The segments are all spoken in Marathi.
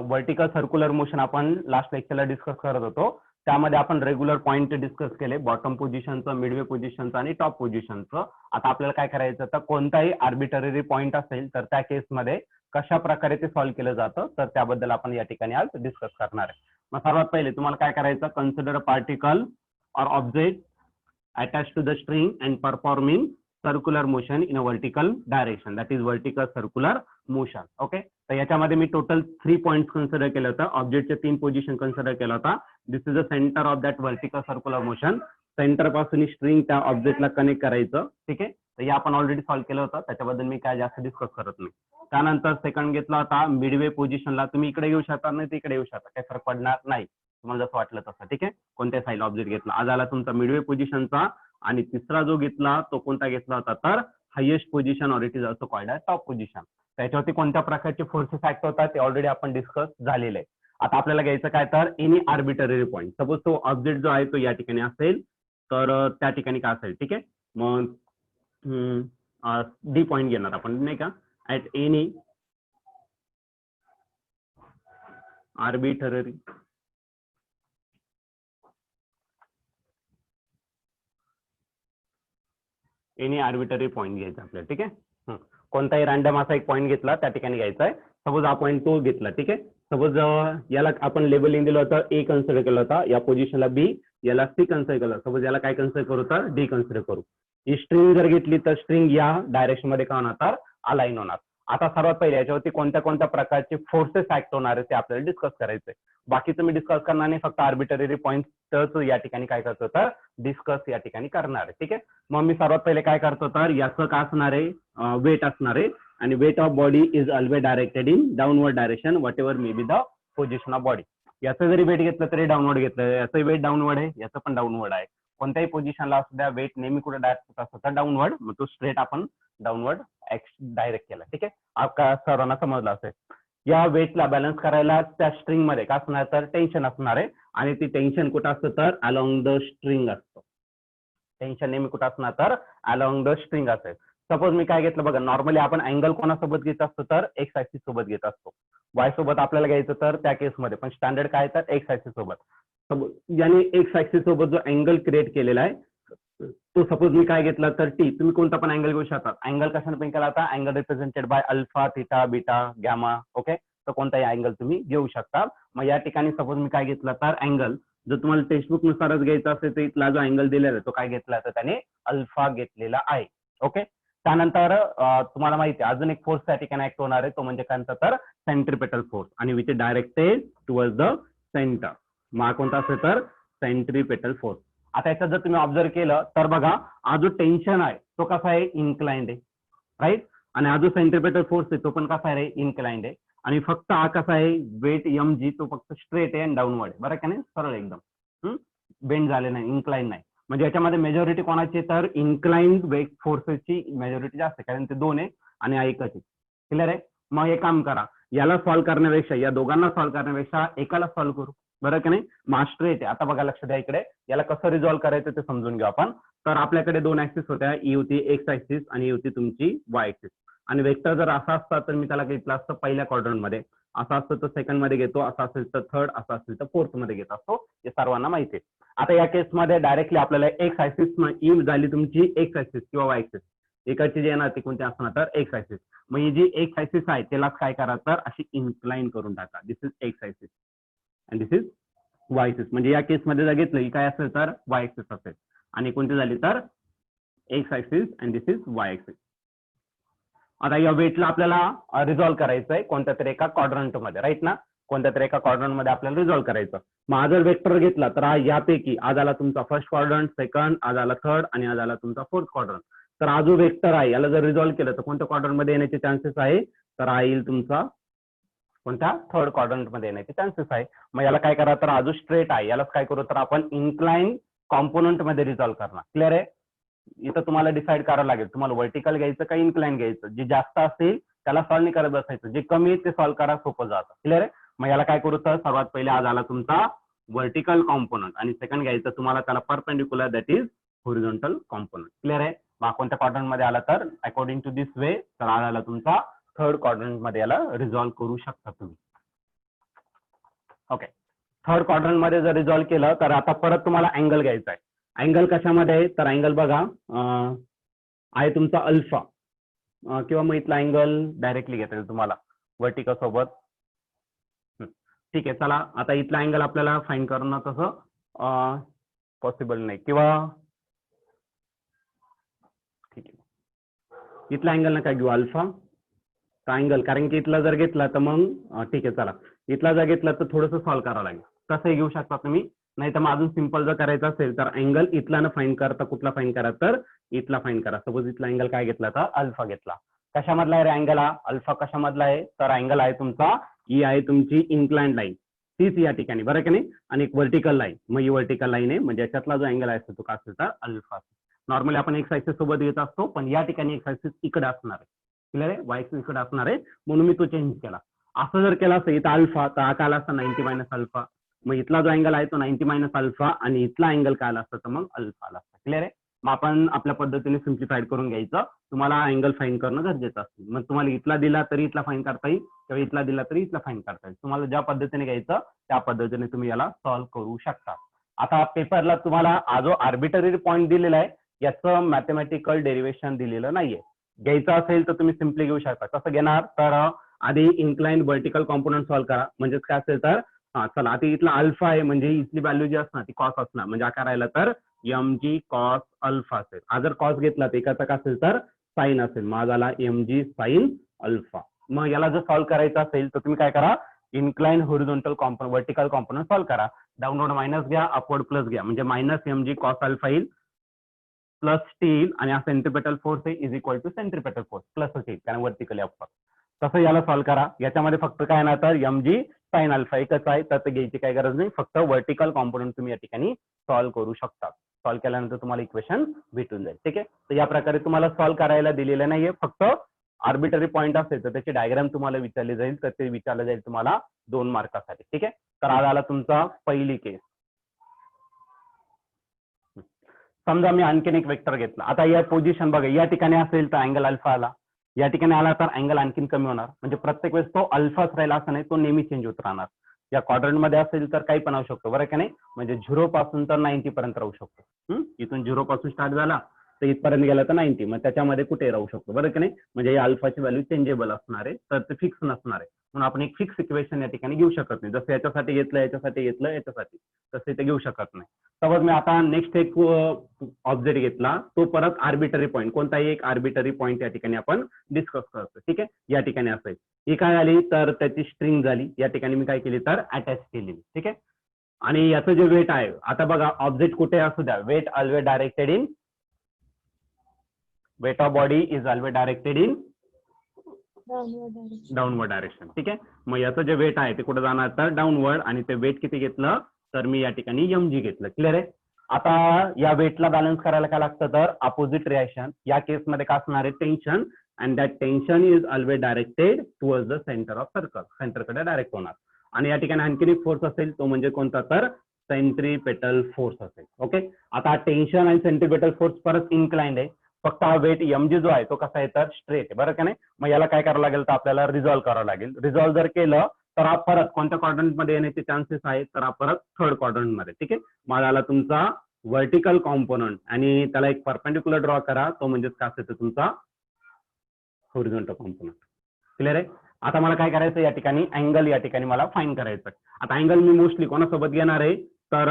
वर्टिकल सर्क्युलर मोशन आपण लास्ट लेक्चरला डिस्कस करत होतो. त्यामध्ये आपण रेग्युलर पॉईंट डिस्कस केले, बॉटम पोझिशनचं, मिडवे पोझिशनचं आणि टॉप पोझिशनचं. आता आपल्याला काय करायचं, तर कोणताही आर्बिटरी पॉईंट असेल तर त्या केसमध्ये कशा प्रकारे ते सॉल्व्ह केलं जातं तर त्याबद्दल आपण या ठिकाणी आज डिस्कस करणार आहे. मग सर्वात पहिले तुम्हाला काय करायचं, consider a particle or object attached to the string and performing circular motion in a vertical direction, that is vertical circular motion. Okay, तर याच्यामध्ये मी टोटल 3 पॉइंट्स कन्सिडर केलं होतं. ऑब्जेक्टचे 3 पोझिशन कन्सिडर केला होता. This is the centre of that vertical circular motion. Centre पासून स्ट्रिंग त्या ऑब्जेक्टला कनेक्ट करायचं. ठीक आहे, तर हे आपण ऑलरेडी सॉल्व्ह केलं होतं, त्याच्याबद्दल मी काय जास्त डिस्कस करत नाही. त्यानंतर सेकंड घेतला होता मिडवे पोझिशनला. तुम्ही इकडे येऊ शकता नाही तिकडे येऊ शकता, काही फरक पडणार नाही, तुम्हाला जसं वाटलं तसं. ठीक आहे, कोणत्या साईड ऑब्जेक्ट घेतला. आज आला तुमचा मिडवे पोझिशनचा. आणि तिसरा जो घेतला तो कोणता घेतला होता, तर highest position or it is also called as top position. त्याच्यावरती कोणत्या प्रकारचे फोर्सेस ऍक्ट होतात ते ऑलरेडी आपण डिस्कस झालेलं आहे. आता आपल्याला घ्यायचं काय, तर एनी आर्बिटरी पॉईंट. सपोज तो ऑब्जेक्ट जो आहे तो या ठिकाणी असेल तर त्या ठिकाणी काय असेल. ठीक आहे, मग डी पॉईंट घेणार आपण नाही का, at any arbitrary any arbitrary point घ्यायचा आपल्याला. ठीक आहे, कोणताही रॅन्डम असा एक पॉईंट घेतला त्या ठिकाणी घ्यायचा आहे. सपोज हा पॉईंट तो घेतला. ठीक आहे, सपोज याला आपण लेबलिंग दिलं होतं, ए कन्सिडर केलं होता, या पोझिशनला बी, याला सी कन्सिडर केलं. सपोज याला काय कन्सिडर करू, तर डी कन्सिडर करू. ही स्ट्रिंग जर घेतली तर स्ट्रिंग या डायरेक्शन मध्ये काय होणार, अलाइन होणार. आता सर्वात पहिले याच्यावरती कोणत्या कोणत्या प्रकारचे फोर्सेस ऍक्ट होणार आहे ते आपल्याला डिस्कस करायचंय. बाकीचं मी डिस्कस करणार नाही, फक्त आर्बिटरी पॉईंट या ठिकाणी काय करतो, तर डिस्कस या ठिकाणी करणार आहे. ठीक आहे, मग मी सर्वात पहिले काय करतो, तर याचं काय असणार आहे, वेट असणार आहे. आणि weight of body is always directed in downward direction whatever may be the position of body. याचं जरी वेट घेतलं तरी डाऊनवर्ड घेतलं, याचं वेट डाऊनवर्ड आहे, याचं पण डाऊनवर्ड आहे. कोणत्याही पोझिशनला असू द्या वेट नेहमी कुठे डायरेक्ट असतं, तर डाऊनवर्ड. मग तो स्ट्रेट आपण डाऊनवर्ड डायरेक्ट केला. ठीक आहे, आपका सर्वांना समजलं असेल. या वेटला बॅलन्स करायला त्या स्ट्रिंग मध्ये काय असणार, तर टेन्शन असणार आहे. आणि ती टेन्शन कुठं असतं, तर अलॉंग द स्ट्रिंग असतं. टेन्शन नेहमी कुठं असणार, तर अलॉंग द स्ट्रिंग असेल. सपोज मी काय घेतलं बघा, नॉर्मली आपण अँगल कोणासोबत घेत असतो, तर एक्स ऍक्सिस सोबत घेत असतो. वाय सोबत आपल्याला घ्यायचं तर त्या केसमध्ये, पण स्टँडर्ड काय, तर एक्स ऍक्सिस सोबत. याने एक्स ऍक्सिस सोबत जो अँगल क्रिएट केलेला आहे तो सपोज मी काय घेतला, तर टी. तुम्ही कोणता पण अँगल घेऊ शकता. अँगल कशाने पण केला आता, angle represented by alpha, theta, beta, gamma. Okay, तर कोणताही अँगल तुम्ही घेऊ शकता. मग या ठिकाणी सपोज मी काय घेतला, तर अँगल जर तुम्हाला टेक्स्टबुक नुसारच घ्यायचा असेल तर इथला जो अँगल दिलेला आहे तो काय घेतला, तर त्याने अल्फा घेतलेला आहे. ओके, त्यानंतर तुम्हाला माहिती आहे अजून एक फोर्स त्या ठिकाणी ऍक्ट होणार आहे, तो म्हणजे काय, तर सेंट्रिपेटल फोर्स. आणि which is directed towards the centre. मग कोणता असेल, तर सेंट्रिपेटल फोर्स. आता याच्यात जर तुम्ही ऑब्झर्व केलं तर बघा, हा जो टेन्शन आहे तो कसा आहे, इन्क्लाइंड आहे, राईट. आणि हा जो सेंट्रिपेटल फोर्स आहे तो पण कसा आहे, इन्क्लाइंड आहे. आणि फक्त हा कसा आहे, वेट एम जी, तो फक्त स्ट्रेट आहे आणि डाऊनवर्ड आहे. बरं का नाही, सरळ एकदम, बेंड झाले नाही, इन्क्लाइन नाही. म्हणजे याच्यामध्ये मेजॉरिटी कोणाची, तर इन्क्लाइंड वेट फोर्सेसची मेजॉरिटी जास्त आहे, कारण ते 2 आहे आणि हा एकच आहे. क्लिअर आहे. मग एक काम करा, याला सॉल्व्ह करण्यापेक्षा, या दोघांना सॉल्व्ह करण्यापेक्षा एकाला सॉल्व्ह करू. बरं का नाही, स्ट्रेट आहे. आता बघा, लक्ष द्या इकडे, याला कसं रिझॉल्व्ह करायचं ते समजून घेऊ आपण. तर आपल्याकडे 2 ऍक्सिस होत्या, ही होती एक्स ऍक्सिस आणि ही होती तुमची वाय ऍक्सिस. आणि वेक्टर जर असा असता तर मी त्याला घेतला असतं पहिल्या क्वाड्रंट मध्ये, असं असतं तर सेकंड मध्ये घेतो, असं असेल तर थर्ड, असं असेल तर फोर्थ मध्ये घेत असतो. हे सर्वांना माहिती आहे. आता या केसमध्ये डायरेक्टली आपल्याला एक्स ऍक्सिस झाली तुमची एक्स ऍक्सिस किंवा वाय ऍक्सिस. इकडची जी येणार ती कोणती असणार, तर एक्स ऍक्सिस. मग ही जी एक्स ऍक्सिस आहे त्याला काय करा, तर अशी इन्क्लाइन करून टाका. This is X axis and this is Y axis. म्हणजे या केसमध्ये जर घेतलं, ही काय असेल, तर वाय ऍक्सिस असेल. आणि कोणती झाली, तर x axis and this is Y axis. आता या वेटला आपल्याला रिझॉल्व्ह करायचं आहे कोणत्या तरी एका क्वाड्रंट मध्ये, राईट ना. कोणत्या तरी एका क्वाड्रंट मध्ये आपल्याला रिझॉल्व्ह करायचं. मग हा जर वेक्टर घेतला तर हा यापैकी आज आला तुमचा फर्स्ट क्वाड्रंट, सेकंड, आज आला थर्ड आणि आज आला तुमचा फोर्थ क्वाड्रंट. तर हा जो वेक्टर आहे याला जर रिझॉल्व्ह केलं तर कोणत्या क्वाड्रंट मध्ये येण्याचे चान्सेस आहे, तर हा येईल तुमचा कोणत्या, थर्ड क्वाड्रंट मध्ये येण्याचे चान्सेस आहे. मग याला काय करा, तर हा जो स्ट्रेट आहे यालाच काय करू, तर आपण इन्क्लाइन कॉम्पोनंट मध्ये रिझॉल्व्ह करणार. क्लिअर आहे. इथं तुम्हाला डिसाईड करावं लागेल, तुम्हाला व्हर्टिकल घ्यायचं का इन्क्लाइन घ्यायचं. जे जास्त असेल त्याला सॉल्व्ह नाही करत बसायचं, जे कमी आहे ते सॉल्व्ह करा, सोपं जातं. क्लिअर आहे. मग याला काय करू, तर सर्वात पहिले आज आला तुमचा व्हर्टिकल कॉम्पोनंट आणि सेकंड घ्यायचं तुम्हाला त्याला perpendicular, that is horizontal component. Clear आहे. मग कोणत्या क्वाड्रंट मध्ये आला, तर अकॉर्डिंग टू दिस वे, तर आज आला तुमचा थर्ड क्वाड्रंट मध्ये याला रिझॉल्व्ह करू शकता तुम्ही. ओके. थर्ड क्वाड्रंट मध्ये जर रिझॉल्व्ह केलं तर आता परत तुम्हाला अँगल घ्यायचा आहे. अँगल कशामध्ये आहे तर अँगल बघा आहे तुमचा अल्फा किंवा मग इथला अँगल डायरेक्टली घेता येईल तुम्हाला वर्टिकल सोबत. ठीक आहे, चला आता इथला अँगल आपल्याला फाइंड करणं तसं पॉसिबल नाही किंवा ठीक आहे इथला अँगल नका घेऊ अल्फा तर अँगल, कारण की इथला जर घेतला तर मग ठीक आहे चला इथला जर घेतला तर थोडंसं सॉल्व्ह करावं लागेल. तसंही घेऊ शकता तुम्ही, नाही तर मग अजून सिंपल जर करायचं असेल तर अँगल इथला न फाइंड करता कुठला फाइंड करा तर इथला फाइंड करा. सपोज इथला अँगल काय घेतला तर अल्फा घेतला. कशामधला आहे रे अँगल हा? अल्फा कशामधला आहे तर अँगल आहे तुमचा ही आहे तुमची इन्क्लाइंड लाईन तीच या ठिकाणी, बरं की नाही, आणि एक व्हर्टिकल लाईन. मग ही व्हर्टिकल लाईन आहे म्हणजे याच्यातला जो अँगल आहे तो काय असेल तर अल्फा. नॉर्मली आपण एक्स ऍक्सिस सोबत घेत असतो पण या ठिकाणी एक्स ऍक्सिस इकडे असणार आहे. क्लिअर आहे, वाय ऍक्सिस इकडे असणार आहे म्हणून मी तो चेंज केला. असं जर केला असतं इथं अल्फा तर हा काय आला असता 90 मायनस अल्फा. मग इथला जो अँगल आहे तो 90 मायनस अल्फा आणि इथला अँगल काय आला असता तर मग अल्फा आला असता. क्लिअर आहे. मग आपण आपल्या पद्धतीने सिम्प्लिफाईड करून घ्यायचं. तुम्हाला अँगल फाइंड करणं गरजेचं असतं. मग तुम्हाला इथला दिला तरी इथला फाइंड करता येईल किंवा इथला दिला तरी इथला फाइंड करता येईल. तुम्हाला ज्या पद्धतीने घ्यायचं त्या पद्धतीने तुम्ही याला सॉल्व्ह करू शकता. आता पेपरला तुम्हाला हा जो आर्बिटरी पॉईंट दिलेला आहे याचं मॅथमॅटिकल डेरिव्हेशन दिलेलं नाहीये. घ्यायचं असेल तर तुम्ही सिम्पली घेऊ शकता. कसं घेणार तर आधी इन्क्लाइंड व्हर्टिकल कॉम्पोनंट सॉल्व्ह करा. म्हणजेच काय असेल तर चला आता इथला अल्फा आहे म्हणजे इथली व्हॅल्यू जी असणार ती कॉस असणार. म्हणजे आकार राहिला तर एम जी कॉस अल्फा असेल. हा जर कॉस घेतला तर एकाचा काय असेल तर साईन असेल. मग झाला एम जी साईन अल्फा. मग याला जर सॉल्व्ह करायचं असेल तर तुम्ही काय करा inclined horizontal component vertical component solve करा. डाऊनवर्ड मायनस घ्या अपवर्ड प्लस घ्या म्हणजे minus M G cos alpha येईल प्लस टी येईल आणि हा सेंट्रिपेटल फोर्स आहे is equal to centripetal force plus येईल कारण व्हर्टिकली अपवर्ड. तसं याला सॉल्व्ह करा. याच्यामध्ये फक्त काय येणार तर एम जी साईन अल्फा एकच आहे तर ते घ्यायची काही गरज नाही. फक्त व्हर्टिकल कॉम्पोनंट तुम्ही या ठिकाणी सॉल्व्ह करू शकता. सॉल्व्ह केल्यानंतर तुम्हाला इक्वेशन भेटून जाईल. ठीक आहे, तर या प्रकारे तुम्हाला सॉल्व्ह करायला दिलेलं नाहीये. फक्त आर्बिटरी पॉईंट असेल तर त्याची डायग्राम तुम्हाला विचारली जाईल तर ते विचारलं जाईल तुम्हाला 2 मार्कासाठी. ठीक आहे, तर आज आला तुमचा पहिली केस. समजा मी आणखीन एक वेक्टर घेतला. आता या पोझिशन बघा या ठिकाणी असेल तर अँगल अल्फा आला, या ठिकाणी आला तर अँगल आणखीन कमी होणार. म्हणजे प्रत्येक वेळेस तो अल्फाच राहिला असं नाही, तो नेहमी चेंज होत राहणार. या क्वाड्रंट मध्ये असेल तर काही पण असू शकतो बरं का नाही. म्हणजे 0 पासून तर 90 पर्यंत राहू शकतो. इथून 0 पासून स्टार्ट झाला तर इथपर्यंत गेला तर 90. मग त्याच्यामध्ये कुठे राहू शकतो बरं का नाही. म्हणजे या अल्फाची व्हॅल्यू चेंजेबल असणार आहे तर ते फिक्स नसणार आहे. म्हणून आपण एक फिक्स इक्वेशन या ठिकाणी घेऊ शकत नाही. जसं याच्यासाठी घेतलं याच्यासाठी घेतलं याच्यासाठी तसं ते घेऊ शकत नाही. समज मी आता नेक्स्ट एक ऑब्जेक्ट घेतला तो परत आर्बिटरी पॉईंट कोणताही एक आर्बिटरी पॉईंट या ठिकाणी आपण डिस्कस करतो. ठीक आहे, या ठिकाणी असेल ही काय आली तर त्याची स्ट्रिंग झाली. या ठिकाणी मी काय केली तर अटॅच केलेली. ठीक आहे, आणि याचं जे वेट आहे आता बघा ऑब्जेक्ट कुठे असू द्या weight always directed in weight of body is always directed in downward direction. ठीक आहे, मग याचं जे वेट आहे ते कुठे जाणार तर डाऊनवर्ड आणि ते वेट किती घेतलं तर मी या ठिकाणी एम जी घेतलं. क्लिअर आहे. आता या वेटला बॅलन्स करायला काय लागतं तर अपोजिट रिएक्शन. या केसमध्ये काय असणार आहे tension and that tension is always directed towards the centre of circle. सेंटरकडे डायरेक्ट होणार. आणि या ठिकाणी आणखीन एक फोर्स असेल तो म्हणजे कोणता तर सेंट्रिपेटल फोर्स असेल. ओके, आता टेन्शन आणि सेंट्रिपेटल फोर्स परत इन्क्लाइंड आहे. फक्त हा वेट एम जी जो आहे तो कसा आहे तर स्ट्रेट आहे बरं का नाही. मग याला काय करावं लागेल तर आपल्याला रिझॉल्व्ह करावं लागेल. रिझॉल्व्ह जर केलं तर हा परत कोणत्या क्वाड्रंट मध्ये येण्याचे चान्सेस आहेत तर हा परत थर्ड क्वाड्रंट मध्ये. ठीक आहे, मग आला तुमचा व्हर्टिकल कॉम्पोनंट आणि त्याला एक परपेंडिक्युलर ड्रॉ करा तो म्हणजेच काय असेल तुमचा हॉरिझॉन्टल कॉम्पोनंट. क्लिअर आहे. आता मला काय करायचं या ठिकाणी अँगल या ठिकाणी मला फाइंड करायचं. आता अँगल मी मोस्टली कोणासोबत घेणार आहे तर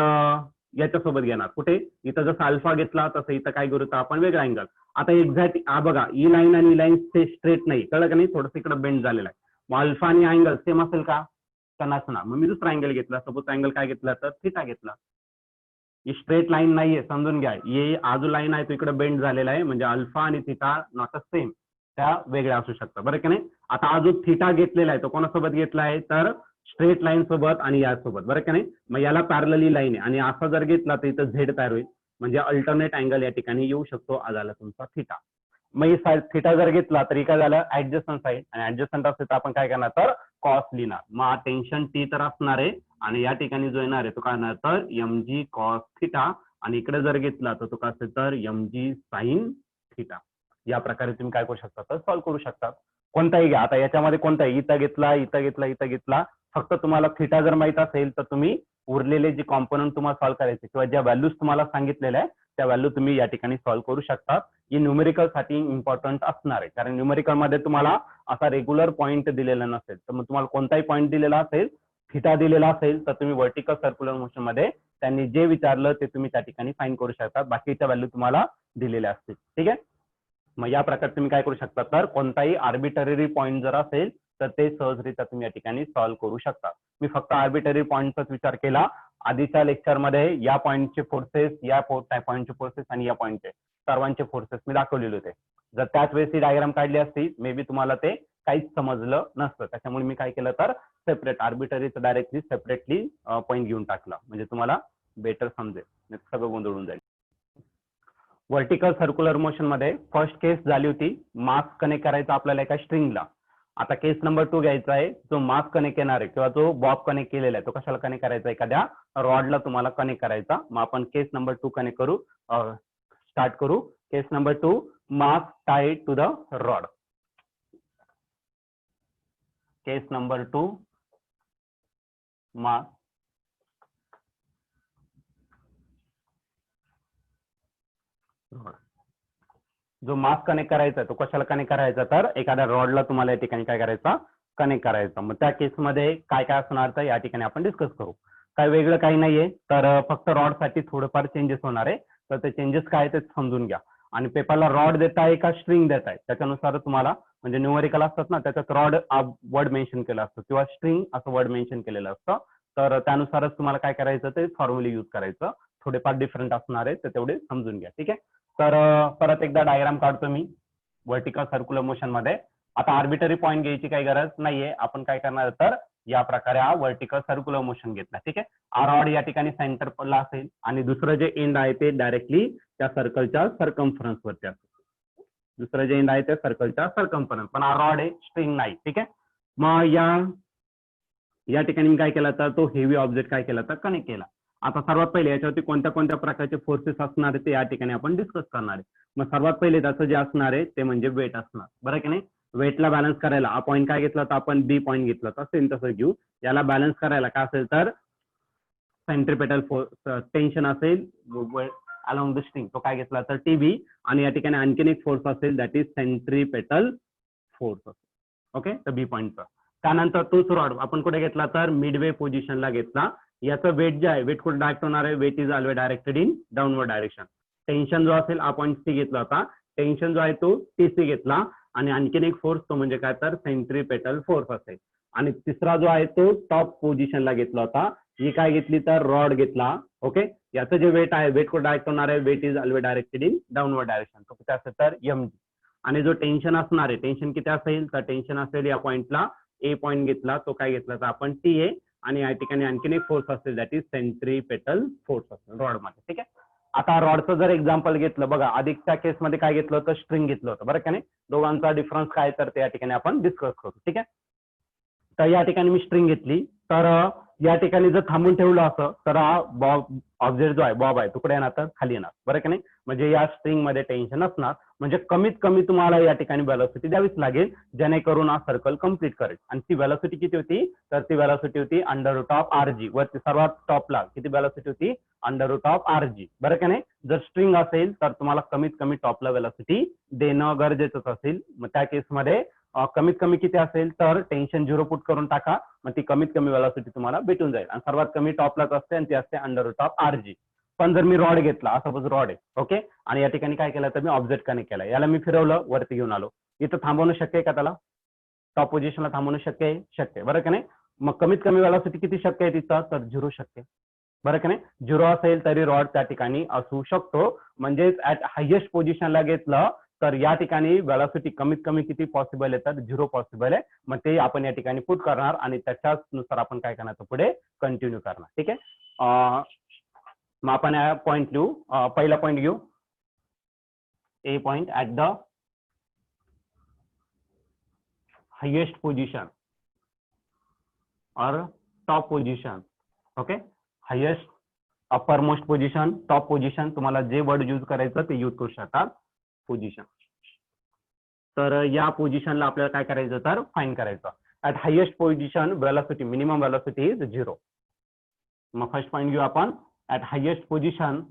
याच्यासोबत घेणार. कुठे इथं जसं अल्फा घेतला तसं इथं काय करू तर आपण वेगळा अँगल. आता एक्झॅक्ट बघा ई लाईन आणि ई लाईन ते स्ट्रेट नाही कळलं का नाही थोडंसं इकडे बेंड झालेला आहे. मग अल्फा आणि अँगल सेम असेल का तर नसणार. मग मी दुसरा अँगल घेतला. सपोज अँगल काय घेतला तर थिटा घेतला. ही स्ट्रेट लाईन नाहीये समजून घ्या. ये आजू लाईन आहे तो इकडे बेंड झालेला आहे म्हणजे अल्फा आणि थिटा नॉट अ सेम त्या वेगळ्या असू शकतात बरं का नाही. आता हा जो थिटा घेतलेला आहे तो कोणासोबत घेतला आहे तर स्ट्रेट लाईन सोबत आणि यासोबत बरं का नाही. मग याला पॅरलली लाईन आहे आणि असा जर घेतला तर इथं झेड तयार होईल म्हणजे अल्टरनेट अँगल या ठिकाणी येऊ शकतो. आज आला तुमचा थिटा. मग ही साईड थिटा जर घेतला तरी काय झालं ऍडजस्टंट साईड आणि ऍडजस्टंट असेल तर आपण काय करणार तर कॉस लिहिणार. मग टेन्शन टी तर असणार आहे आणि या ठिकाणी जो येणार आहे तो काय येणार तर एम जी कॉस थिटा आणि इकडे जर घेतला तर तो काय असेल तर एम जी साईन थिटा. या प्रकारे तुम्ही काय करू शकता तर सॉल्व्ह करू शकता. कोणताही घ्या. आता याच्यामध्ये कोणताही इथं घेतला इथं घेतला इथं घेतला फक्त तुम्हाला थिटा जर माहित असेल तर तुम्ही उरलेले जे कॉम्पोनंट तुम्हाला सॉल्व्ह करायचे किंवा ज्या व्हॅल्यूज तुम्हाला सांगितलेल्या आहे त्या व्हॅल्यू तुम्ही या ठिकाणी सॉल्व्ह करू शकता. ही न्यूमेरिकल साठी इम्पॉर्टंट असणार आहे, कारण न्यूमेरिकल मध्ये तुम्हाला असा रेग्युलर पॉईंट दिलेला नसेल. तर मग तुम्हाला कोणताही पॉईंट दिलेला असेल, थिटा दिलेला असेल, तर तुम्ही व्हर्टिकल सर्क्युलर मोशन मध्ये त्यांनी जे विचारलं ते तुम्ही त्या ठिकाणी फाइंड करू शकता. बाकीच्या व्हॅल्यू तुम्हाला दिलेल्या असतील. ठीक आहे. मग या प्रकारे तुम्ही काय करू शकता, तर कोणताही आर्बिटरी पॉईंट जर असेल तर ते सहजरित्या तुम्ही या ठिकाणी सॉल्व्ह करू शकता. मी फक्त आर्बिटरी पॉईंटचाच विचार केला. आधीच्या लेक्चरमध्ये या पॉईंटचे फोर्सेस, या पॉईंटचे फोर्सेस आणि या पॉईंटचे सर्वांचे फोर्सेस मी दाखवलेले होते. जर त्याच वेळेस ही डायग्राम काढली असती मे बी तुम्हाला ते काहीच समजलं नसतं. त्याच्यामुळे मी काय केलं तर सेपरेट आर्बिटरीचं डायरेक्टली सेपरेटली पॉईंट घेऊन टाकला, म्हणजे तुम्हाला बेटर समजेल, सगळं गोंधळून जाईल. व्हर्टिकल सर्क्युलर मोशन मध्ये फर्स्ट केस झाली होती मास कनेक्ट करायचा आपल्याला एका स्ट्रिंगला. आता केस नंबर 2 घ्यायचा आहे, जो मास कनेक्ट येणार आहे किंवा जो बॉब कनेक्ट केलेला आहे तो कशाला कनेक्ट करायचा, एखाद्या रॉडला तुम्हाला कनेक्ट करायचा. मग आपण केस नंबर 2 कनेक्ट करू, स्टार्ट करू. Case number 2, mass tied to the rod. Case number 2, mass rod. जो मास कनेक्ट करायचा तो कशाला कनेक्ट करायचा, तर एखाद्या रॉडला तुम्हाला या ठिकाणी काय करायचा, कनेक्ट करायचा. मग त्या केसमध्ये काय काय असणार तर या ठिकाणी आपण डिस्कस करू. काय वेगळं काही नाहीये, तर फक्त रॉड साठी थोडंफार चेंजेस होणार आहे. तर ते चेंजेस काय ते समजून घ्या. आणि पेपरला रॉड देताय का स्ट्रिंग देताय त्याच्यानुसार तुम्हाला, म्हणजे न्यूमेरिकल असतात ना त्याच्यात रॉड वर्ड मेन्शन केलं असतं किंवा स्ट्रिंग असं वर्ड मेन्शन केलेलं असतं. तर त्यानुसारच तुम्हाला काय करायचं ते फॉर्म्युली यूज करायचं. थोडेफार डिफरंट असणार आहे तर तेवढे समजून घ्या. ठीक आहे. तर परत एकदा डायग्राम काढतो मी व्हर्टिकल सर्क्युलर मोशन मध्ये. आता आर्बिटरी पॉईंट घ्यायची काही गरज नाहीये. आपण काय करणार तर या प्रकारे हा व्हर्टिकल सर्क्युलर मोशन घेतला. ठीक आहे. हा रॉड या ठिकाणी सेंटरला असेल आणि दुसरं जे एंड आहे ते डायरेक्टली त्या सर्कलच्या सर्कम्फरन्स वरती असेल. दुसरं जे एंड आहे ते सर्कलच्या सर्कम्फरन्स, पण हा रॉड आहे, स्ट्रिंग नाही. ठीक आहे. मग या ठिकाणी मी काय केला तर तो हेवी ऑब्जेक्ट काय केला तर कनेक्ट केला. आता सर्वात पहिले याच्यावरती कोणत्या कोणत्या प्रकारचे फोर्सेस असणार आहे ते या ठिकाणी आपण डिस्कस करणार आहे. मग सर्वात पहिले त्याचं जे असणार आहे ते म्हणजे वेट असणार, बरं की नाही. वेटला बॅलन्स करायला हा पॉईंट काय घेतला तर आपण बी पॉईंट घेतला तर सेम तसं घेऊ. याला बॅलन्स करायला काय असेल तर सेंट्रिपेटल फोर्स टेन्शन असेल अलॉंग द स्ट्रिंग, तो काय घेतला तर टीबी. आणि या ठिकाणी आणखीन एक फोर्स असेल दॅट इज सेंट्रिपेटल फोर्स असेल. ओके, तर बी पॉईंटचा. त्यानंतर तोच रॉड आपण कुठे घेतला तर मिडवे पोझिशनला घेतला. याचं वेट जे आहे, वेट कुठे डायरेक्ट होणार आहे, weight is always directed in downward direction. Tension जो असेल हा पॉईंट सी घेतला होता, टेन्शन जो आहे तो टीसी घेतला. आणि आणखीन एक फोर्स तो म्हणजे काय तर सेंट्रिपेटल फोर्स असेल. आणि तिसरा जो आहे तो टॉप पोझिशनला घेतला होता. ही काय घेतली तर रॉड घेतला. ओके, याचं जे वेट आहे, वेट कुठे डायरेक्ट होणार आहे, weight is always directed in downward direction, तो किती असेल तर एम. आणि जो टेन्शन असणार आहे, टेन्शन किती असेल तर टेन्शन असेल या पॉईंटला ए पॉईंट घेतला, तो काय घेतला तर आपण टी ए. आणि या ठिकाणी आणखीन एक फोर्स असेल दॅट इज सेंट्रिपेटल फोर्स असेल रॉड मध्ये. ठीक आहे. आता रॉडचं जर एक्झाम्पल घेतलं बघा, आधीच्या केसमध्ये काय घेतलं होतं, स्ट्रिंग घेतलं होतं, बरं का नाही. दोघांचा डिफरन्स काय तर ते या ठिकाणी आपण डिस्कस करू. ठीक आहे. तर या ठिकाणी मी स्ट्रिंग घेतली, तर या ठिकाणी जर थांबून ठेवलं असं तर हा बॉब ऑब्जेक्ट जो आहे, बॉब आहे, तुकडे येणार तर खाली येणार, बरं का नाही. म्हणजे या स्ट्रिंग मध्ये टेन्शन असणार, म्हणजे कमीत कमी तुम्हाला या ठिकाणी व्हेलॉसिटी द्यावीच लागेल जेणेकरून हा सर्कल कम्प्लीट करेल. आणि ती व्हेलॉसिटी किती होती तर ती व्हेलॉसिटी होती √r(g). वरती सर्वात टॉपला किती व्हेलॉसिटी होती √r(g), बरं का नाही. जर स्ट्रिंग असेल तर तुम्हाला कमीत कमी टॉपला व्हेलॉसिटी देणं गरजेचंच असेल. मग त्या केसमध्ये कमीत कमी किती असेल तर टेन्शन 0 पुट करून टाका, मग ती कमीत कमी व्हेलॉसिटी तुम्हाला भेटून जाईल. आणि सर्वात कमी टॉपलाच असते आणि ती असते √r(g). पण जर मी रॉड घेतला, सपोज रॉड आहे, ओके, आणि या ठिकाणी काय केलं तर मी ऑब्जेक्ट कनेक्ट केला, याला मी फिरवलं, वरती घेऊन आलो, इथं थांबवणं शक्य आहे का त्याला, टॉप पोझिशनला थांबवणं शक्य आहे, शक्य आहे, बरं का नाही. मग कमीत कमी व्हेलॉसिटी किती शक्य आहे तिथं तर 0 शक्य आहे, बरं का नाही. 0 असेल तरी रॉड त्या ठिकाणी असू शकतो. म्हणजेच ऍट हायेस्ट पोझिशनला घेतलं तर या ठिकाणी व्हेलॉसिटी कमीत कमी किती पॉसिबल आहे तर 0 पॉसिबल आहे. मग ते आपण या ठिकाणी पुट करणार आणि त्याच्याच नुसार आपण काय करणार पुढे कंटिन्यू करणार. ठीक आहे. मग आपण पॉईंट लिहू, पहिला पॉईंट घेऊ, A point at the highest position or top position. Okay, highest, uppermost position, top position, तुम्हाला जे वर्ड यूज करायचं ते यूज करू शकता पोझिशन. तर या पोझिशनला आपल्याला काय करायचं तर फाइंड करायचं. At highest position velocity minimum velocity is 0. मग फर्स्ट पॉईंट घेऊ आपण. At highest position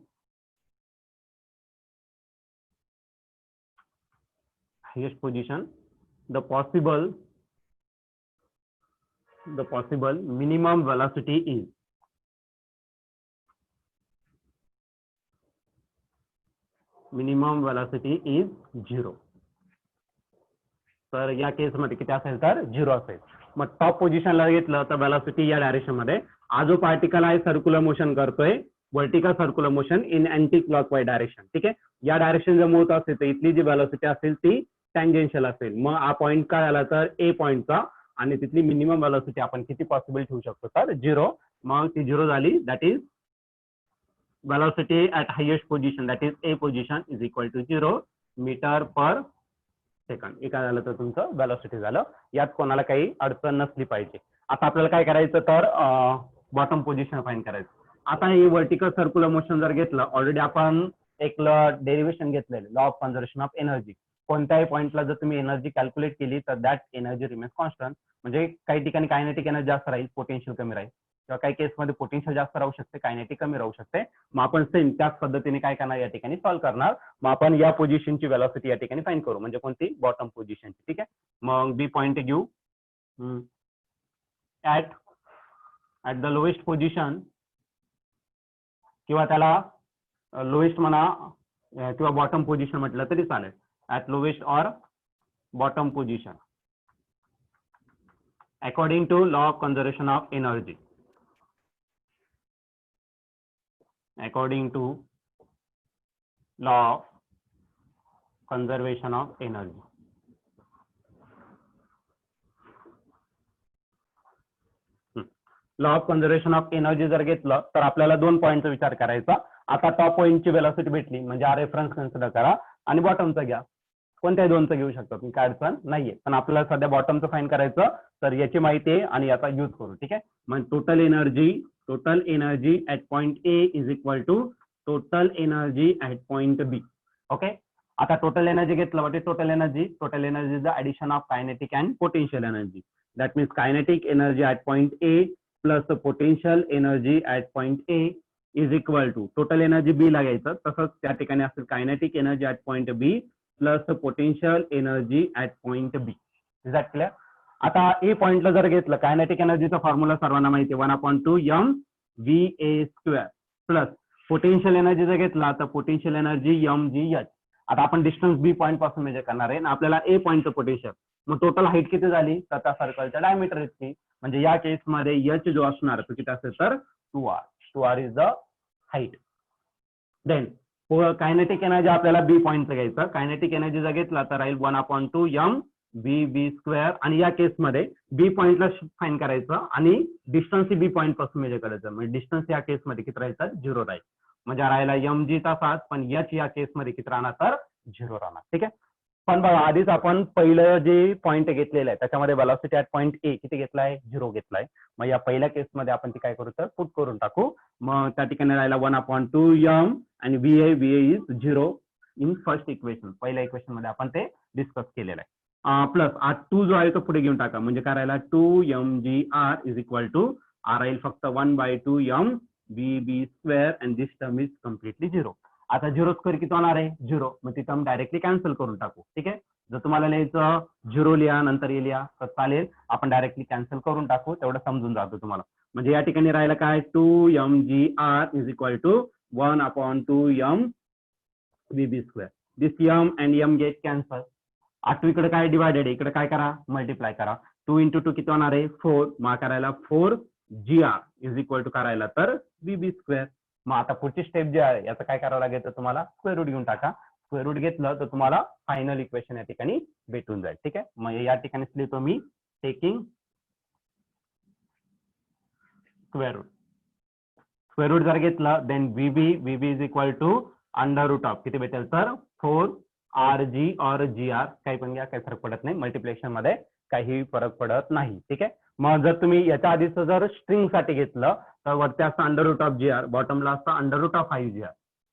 the possible minimum velocity is minimum velocity is 0. तर या केस मध्ये किती असेल तर 0 असेल. मग टॉप पोझिशनला घेतलं तर वेलॉसिटी या डायरेक्शन मध्ये, हा जो पार्टिकल आहे सर्क्युलर मोशन करतोय, vertical circular motion in anti clockwise direction. ठीक आहे, या डायरेक्शन जर मूव्ह असेल तर इथली जी वेलॉसिटी असेल ती टँजेन्शियल असेल. मग हा पॉईंट काय आला तर ए पॉईंटचा, आणि तिथली मिनिमम वेलॉसिटी आपण किती पॉसिबल ठेवू शकतो तर 0. मग ती 0 झाली. That is velocity at highest position, that is A position, is equal to 0 metre per second. एका झालं तर तुमचं वेलॉसिटी झालं. यात कोणाला काही अडचण नसली पाहिजे. आता आपल्याला काय करायचं तर बॉटम पोझिशन फाइंड करायचं. आता हे वर्टिकल सर्क्युलर मोशन जर घेतलं, ऑलरेडी आपण एक डेरिव्हेशन घेतलेलं law of conservation of energy. कोणत्याही पॉईंटला जर तुम्ही एनर्जी कॅल्क्युलेट केली तर दॅट एनर्जी रिमेन्स कॉन्स्टंट. म्हणजे काही ठिकाणी कायनेटिक एनर्जी जास्त राहील, पोटेन्शियल कमी राहील, किंवा काही केसमध्ये पोटेन्शियल जास्त राहू शकते, कायनेटिक कमी राहू शकते. मग आपण सेम त्याच पद्धतीने काय करणार या ठिकाणी सॉल्व्ह करणार. मग आपण या पोझिशनची वेलॉसिटी या ठिकाणी फाइंड करू, म्हणजे कोणती बॉटम पोझिशनची. ठीक आहे, मग बी पॉईंट घेऊ. ऍट द लोएस्ट पोझिशन, किंवा त्याला लोएस्ट म्हणा किंवा बॉटम पोझिशन म्हटलं तरी चालेल. At lowest or bottom position according to law of conservation of energy, according to law of conservation of energy. Law of conservation of energy जर घेतलं तर आपल्याला 2 पॉईंटचा विचार करायचा. आता टॉप पॉईंटची वेलॉसिटी भेटली म्हणजे हा रेफरन्स कन्सिडर करा, आणि बॉटमचा घ्या. कोणत्याही दोनचं घेऊ शकता तुम्ही, काय अडचण नाहीये. पण आपल्याला सध्या बॉटमचं फाइंड करायचं, तर याची माहिती आहे आणि याचा यूज करू. ठीक आहे, मग total energy at point A is equal to total energy at point B. Okay, आता टोटल एनर्जी घेतलं म्हणजे total energy is the addition of kinetic and potential energy. That means kinetic energy at point A plus potential energy at point A is equal to total energy B ला घ्यायचं. तसंच त्या ठिकाणी असेल kinetic energy at point B plus potential energy at point B. Is that clear? आता ए पॉइंटला जर घेतलं, कायनेटिक एनर्जीचा फॉर्म्युला सर्वांना माहिती आहे, 1/2 mva² प्लस पोटेन्शियल एनर्जी जर घेतला तर पोटेन्शियल एनर्जी mgh. आता आपण डिस्टन्स बी पॉईंट पासून मेजर करणार आहे, आपल्याला ए पॉईंटचं पोटेन्शियल. मग टोटल हाईट किती झाली तर त्या सर्कलच्या डायमीटर इतकी. म्हणजे या केसमध्ये एच जो असणार तो किती असेल तर 2r is the height. Then kinetic energy आपल्याला बी पॉईंटचं घ्यायचं. कायनेटिक एनर्जी जर घेतला तर राहील 1/2 mvv². आणि या केसमध्ये बी पॉईंटला फाइंड करायचं आणि डिस्टन्स बी पॉईंट पासून मेजर करायचं. म्हणजे डिस्टन्स या केसमध्ये किती राहायचं 0 राहील. म्हणजे राहिला mg चा 7, पण एच या केसमध्ये किती राहणार तर 0 राहणार. ठीक आहे, पण बघा आधीच आपण पहिलं जे पॉईंट घेतलेलं आहे त्याच्यामध्ये वेलॉसिटी ऍट पॉईंट ए किती घेतलाय 0 घेतलाय. मग या पहिल्या केसमध्ये आपण ती काय करू तर पुट करून टाकू. मग त्या ठिकाणी राहिला 1/2 m आणि va is 0 in first equation. पहिल्या इक्वेशन मध्ये आपण ते डिस्कस केलेलं आहे. प्लस 2 जो आहे तो पुढे घेऊन टाका. म्हणजे काय राहिला 2 mgr is equal to r राहील फक्त 1/2 mvv² and this term is completely 0. आता 0 स्क्वेअर किती होणार आहे 0. मग ती टर्म डायरेक्टली कॅन्सल करून टाकू. ठीक आहे, जर तुम्हाला लिहायचं 0 लिहा नंतर ए लिहा तर चालेल, आपण डायरेक्टली कॅन्सल करून टाकू, तेवढं समजून जातो तुम्हाला. म्हणजे या ठिकाणी राहिलं काय 2 mgr is equal to 1/2 mvv². This m and m get cancel. 8 इकडे काय डिवायडेड आहे, इकडे काय करा मल्टिप्लाय करा. 2 × 2 किती होणार आहे 4. मग करायला 4gr इज इक्वल टू करायला तर vb². मग आता पुढची स्टेप जी आहे याचं काय करावं लागेल तर तुम्हाला स्क्वेअर रूट घेऊन टाका. स्क्वेअर रूट घेतलं तर तुम्हाला फायनल इक्वेशन या ठिकाणी भेटून जाईल. ठीक आहे, मग या ठिकाणी लिहितो मी taking square root. Square root जर घेतलं then vb is equal to √ऑफ किती भेटेल तर 4rg और gr. काही पण घ्या, काही फरक पडत नाही, मल्टिप्लिकेशन मध्ये काही फरक पडत नाही. ठीक आहे, मग जर तुम्ही याच्या आधीच जर स्ट्रिंग साठी घेतलं तर वरती असतं √ऑफ बॉटमला असतं √5gr.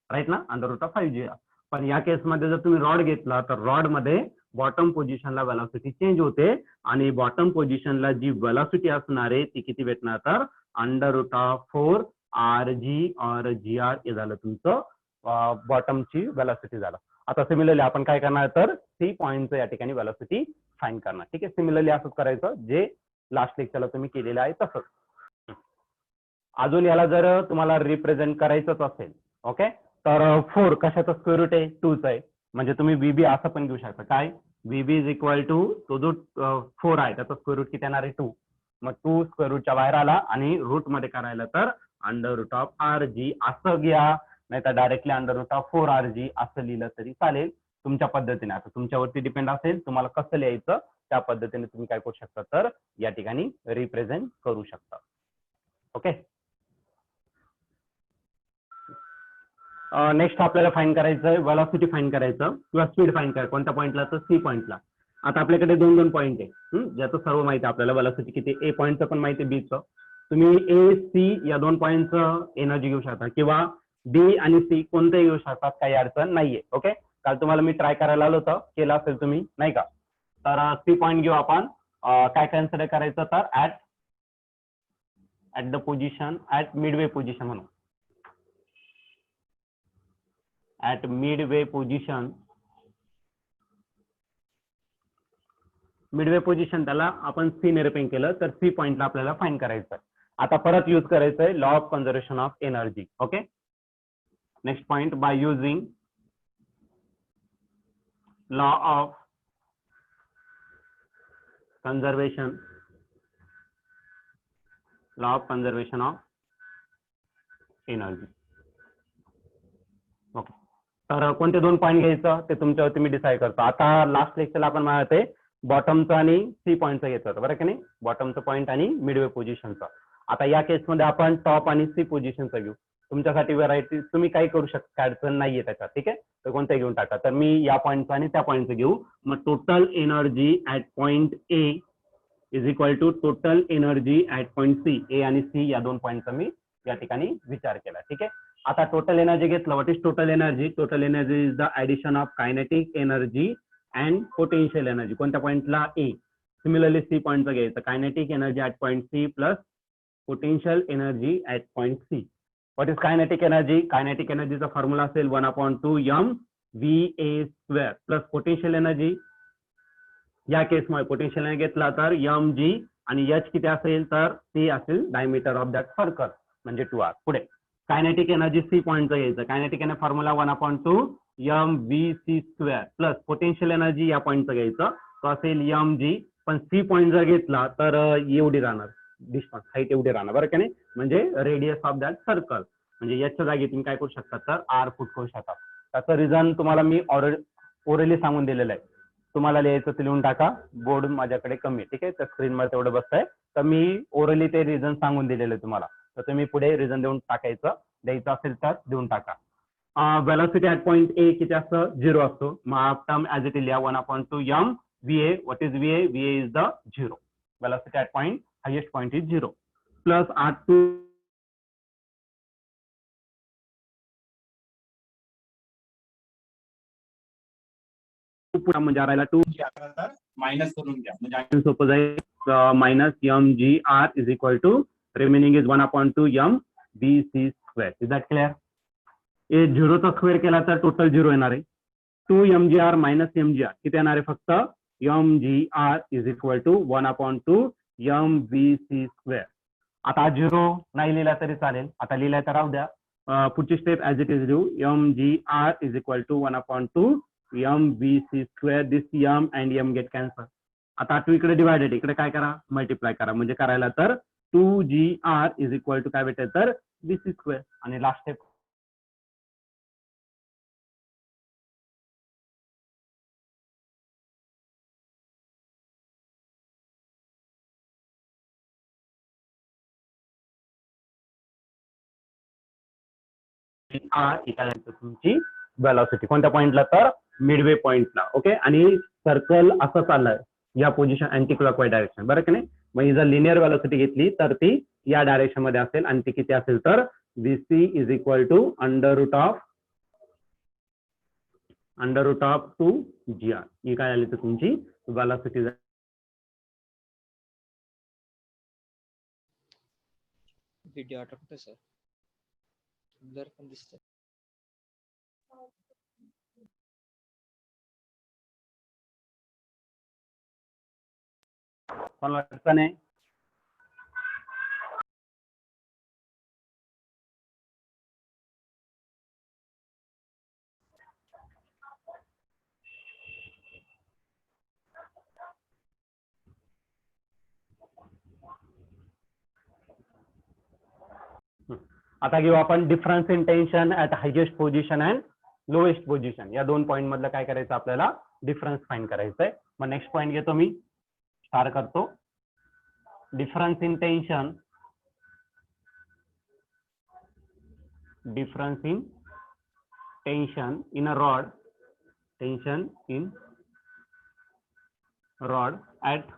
राईट ना, √5gr. पण या केसमध्ये जर तुम्ही रॉड घेतला तर रॉड मध्ये बॉटम पोझिशनला वेलॉसिटी चेंज होते आणि बॉटम पोझिशनला जी वेलॉसिटी असणार आहे ती किती भेटणार तर √4 RG और GR हे झालं तुमचं बॉटमची वेलॉसिटी झालं. आता सिमिलरली आपण काय करणार तर सी पॉईंटचं या ठिकाणी वेलॉसिटी फाइंड करणार. ठीक आहे, सिमिलरली असंच करायचं जे लास्ट लेक्चरला तुम्ही केलेलं आहे तसंच. अजून याला जर तुम्हाला रिप्रेझेंट करायचंच असेल ओके तर 4 कशाचं स्क्वेअर रूट आहे 2च आहे म्हणजे तुम्ही VB असं पण घेऊ शकता. काय VB इज इक्वल टू तो जो 4 आहे त्याचा स्क्वेअर रूट किती येणार आहे 2. मग 2 स्क्वेअर रूटच्या बाहेर आला आणि रूट मध्ये करायला तर √RG असं घ्या नाही तर डायरेक्टली √4 RG असं लिहिलं तरी चालेल तुमच्या पद्धतीने. आता तुमच्यावरती डिपेंड असेल तुम्हाला कसं लिहायचं त्या पद्धतीने तुम्ही काय करू शकता तर या ठिकाणी रिप्रेझेंट करू शकता. ओके, नेक्स्ट आपल्याला फाइंड करायचं आहे वेलॉसिटी फाइंड करायचं किंवा स्पीड फाइंड करायचं कोणत्या पॉईंटला तर सी पॉईंटला. आता आपल्याकडे दोन पॉईंट आहे ज्याचं सर्व माहिती आपल्याला वेलॉसिटी किती ए पॉईंटचं पण माहिती बीचं. तुम्ही ए सी या 2 पॉईंटचं एनर्जी घेऊ शकता किंवा बी आणि सी कोणतेही घेऊ शकतात काही अडचण नाहीये. ओके, काल तुम्हाला मी ट्राय करायला आलो होतं केलं असेल तुम्ही नाही का. तर सी पॉईंट घेऊ आपण. काय कन्सिडर करायचं तर at the position at Midway position म्हणून ऍट मिडवे पोझिशन त्याला आपण सी ने रिप्रेझेंट केलं तर सी पॉईंटला आपल्याला फाइंड करायचं आहे. आता परत यूज करायचं आहे law of conservation of energy. Okay, next point by using law of conservation of energy. Okay, तर कोणते 2 पॉईंट घ्यायचं ते तुमच्यावरती मी डिसाईड करतो. आता लास्ट लेक्चरला आपण माहिती आहे बॉटमचं आणि सी पॉईंटचं घेतलं होतं बरं की नाही, बॉटमचं पॉईंट आणि मिडवे पोझिशनचं. आता या केसमध्ये आपण टॉप आणि सी पोझिशनचं घेऊ. तुमच्यासाठी व्हरायटी तुम्ही काही करू शकता अडचण नाहीये त्याच्यात. ठीक आहे, तर कोणतं घेऊन टाका. तर मी या पॉईंटचं आणि त्या पॉईंटचं घेऊ. मग total energy at point A is equal to total energy at point C. A आणि सी या 2 पॉईंटचा मी या ठिकाणी विचार केला. ठीक आहे, आता टोटल एनर्जी घेतलं. What is total energy? Total energy is the addition of kinetic energy and potential energy. कोणत्या पॉईंटला ए. सिमिलरली सी पॉईंटचं घ्यायचं kinetic energy at point C plus potential energy at point C. What is kinetic energy? Kinetic एनर्जीचा फॉर्म्युला असेल 1/2 mVA² प्लस पोटेन्शियल एनर्जी. या केसमध्ये पोटेन्शियल एनर्जी घेतला तर mg आणि h किती असेल तर c असेल डायमीटर ऑफ दॅट सर्कल म्हणजे 2r. पुढे कायनेटिक एनर्जी सी पॉईंटचं घ्यायचं. Kinetic energy formula 1/2 mvc² plus potential energy या पॉईंटचं घ्यायचं तो असेल mg. पण सी पॉईंट जर घेतला तर एवढी राहणार डिस्टन्स हाईट एवढी राहणार बरं की नाही म्हणजे रेडियस ऑफ दॅट सर्कल म्हणजे याच्या जागी तुम्ही काय करू शकता तर r पुट करू शकता. त्याचं रिझन तुम्हाला मी ओरली सांगून दिलेलं आहे. तुम्हाला लिहायचं ते लिहून टाका. बोर्ड माझ्याकडे कमी आहे. ठीक आहे, तर स्क्रीनवर तेवढं बसतंय तर मी ओरली ते रिझन सांगून दिलेलं आहे तुम्हाला. तर तुम्ही पुढे रिझन देऊन टाकायचं. द्यायचं असेल तर देऊन टाका. वेलॉसिटी ऍट पॉईंट ए किती असतं 0 असतो. मग टर्म ऍज इट इज लिहा 1/2 mVA. What is VA? VA is the 0. Velocity at point highest point is 0 plus R2 म्हणजे आरायला 2 मायनस करून घ्या म्हणजे सोपं जाईल. Minus mgr is equal to remaining is 1/2 mvc². Is that clear? A 0चा स्क्वेअर केला तर टोटल 0 येणार आहे. 2 mgr मायनस mgr किती येणार आहे फक्त mgr is equal to 1/2 mvc². आता 0 नाही लिहिला तरी चालेल. आता लिहिलाय तर राहू द्या. पुढची स्टेप ऍज इट इज लिहू. mgr is equal to 1/2 mvc². This m and m get cancel. आता 2 इकडे डिवायडेड इकडे काय करा मल्टिप्लाय करा म्हणजे करायला तर 2gr इज इक्वल टू काय भेटेल तर vc². आणि लास्ट स्टेप तुमची वेलॉसिटी कोणत्या पॉइंटला तर मिडवे पॉइंटला. ओके, आणि सर्कल असं चाललंय या पोझिशन अँटी क्लॉकवाईज डायरेक्शन बरं की नाही. मग जर लिनियर वेलॉसिटी घेतली तर ती या डायरेक्शन मध्ये असेल आणि ती किती असेल तर vc is equal to √2 under root of 2gr ही काय आली तर तुमची व्हेलॉसिटी. व्हिडिओ अटकतोय सर, ब्लर पण दिसतंय. कोणाला अडचण आहे? आता घेऊ आपण difference in tension at highest position and lowest position. या दोन पॉईंट मधलं काय करायचं आपल्याला, डिफरन्स फाइंड करायचंय. मग नेक्स्ट पॉईंट घेतो मी, स्टार करतो. Difference in tension, difference in tension in a rod, tension in rod at